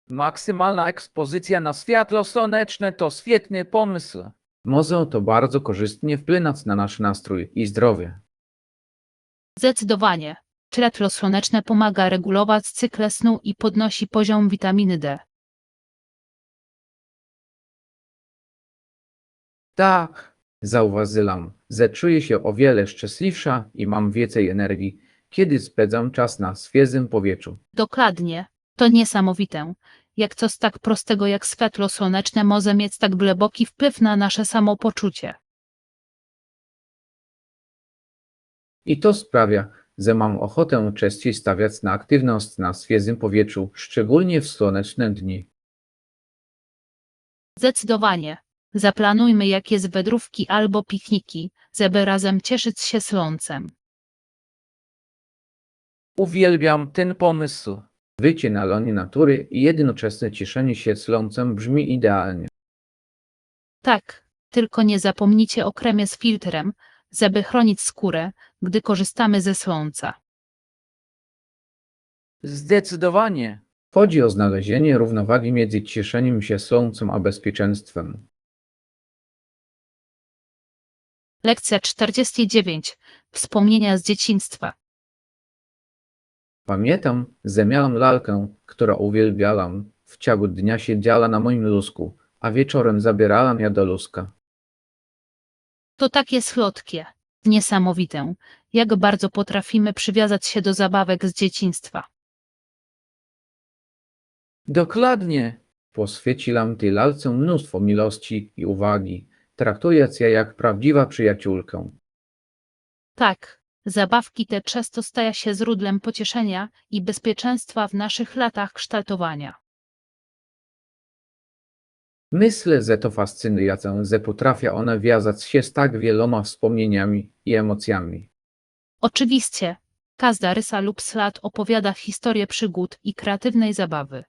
Maksymalna ekspozycja na światło słoneczne to świetny pomysł. Może to bardzo korzystnie wpłynąć na nasz nastrój i zdrowie. Zdecydowanie. Światło słoneczne pomaga regulować cykl snu i podnosi poziom witaminy D. Tak. Zauważyłam, że czuję się o wiele szczęśliwsza i mam więcej energii, kiedy spędzam czas na świeżym powietrzu. Dokładnie. To niesamowite. Jak coś tak prostego jak światło słoneczne może mieć tak głęboki wpływ na nasze samopoczucie. I to sprawia, że mam ochotę częściej stawiać na aktywność na świeżym powietrzu, szczególnie w słoneczne dni. Zdecydowanie. Zaplanujmy jakieś wędrówki albo pikniki, żeby razem cieszyć się słońcem. Uwielbiam ten pomysł. Wycie na łonie natury i jednoczesne cieszenie się słońcem brzmi idealnie. Tak, tylko nie zapomnijcie o kremie z filtrem, żeby chronić skórę, gdy korzystamy ze słońca. Zdecydowanie. Chodzi o znalezienie równowagi między cieszeniem się słońcem a bezpieczeństwem. Lekcja 49. Wspomnienia z dzieciństwa. Pamiętam, że miałam lalkę, którą uwielbiałam. W ciągu dnia siedziała na moim lusku, a wieczorem zabierałam ją do luska. To takie słodkie, niesamowite, jak bardzo potrafimy przywiązać się do zabawek z dzieciństwa. Dokładnie. Poświęciłam tej lalce mnóstwo miłości i uwagi, traktując ją jak prawdziwa przyjaciółkę. Tak, zabawki te często stają się źródłem pocieszenia i bezpieczeństwa w naszych latach kształtowania. Myślę, że to fascynujące, że potrafią one wiązać się z tak wieloma wspomnieniami i emocjami. Oczywiście, każda rysa lub ślad opowiada historię przygód i kreatywnej zabawy.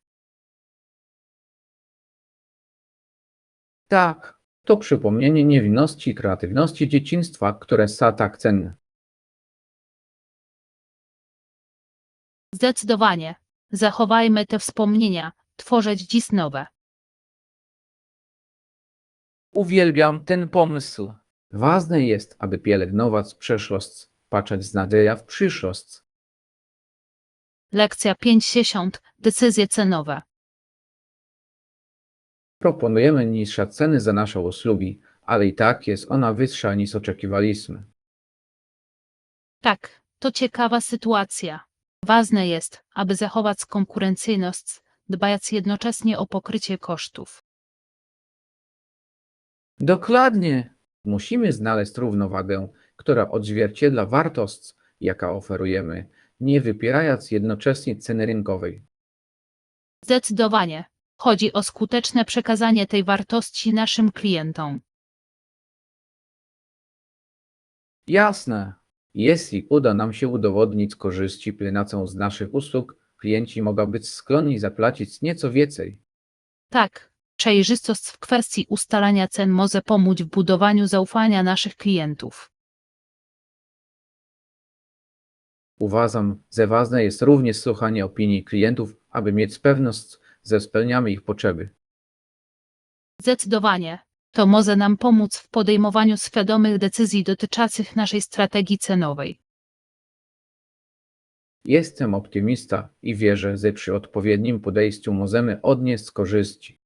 Tak. To przypomnienie niewinności i kreatywności dzieciństwa, które są tak cenne. Zdecydowanie, zachowajmy te wspomnienia, tworzyć dziś nowe. Uwielbiam ten pomysł. Ważne jest, aby pielęgnować przeszłość, patrzeć z nadzieją w przyszłość. Lekcja 50. Decyzje cenowe. Proponujemy niższe ceny za nasze usługi, ale i tak jest ona wyższa niż oczekiwaliśmy. Tak, to ciekawa sytuacja. Ważne jest, aby zachować konkurencyjność, dbając jednocześnie o pokrycie kosztów. Dokładnie. Musimy znaleźć równowagę, która odzwierciedla wartość, jaka oferujemy, nie wypierając jednocześnie ceny rynkowej. Zdecydowanie. Chodzi o skuteczne przekazanie tej wartości naszym klientom. Jasne. Jeśli uda nam się udowodnić korzyści płynącą z naszych usług, klienci mogą być skłonni zapłacić nieco więcej. Tak, przejrzystość w kwestii ustalania cen może pomóc w budowaniu zaufania naszych klientów. Uważam, że ważne jest również słuchanie opinii klientów, aby mieć pewność, że spełniamy ich potrzeby. Zdecydowanie. To może nam pomóc w podejmowaniu świadomych decyzji dotyczących naszej strategii cenowej. Jestem optymista i wierzę, że przy odpowiednim podejściu możemy odnieść korzyści.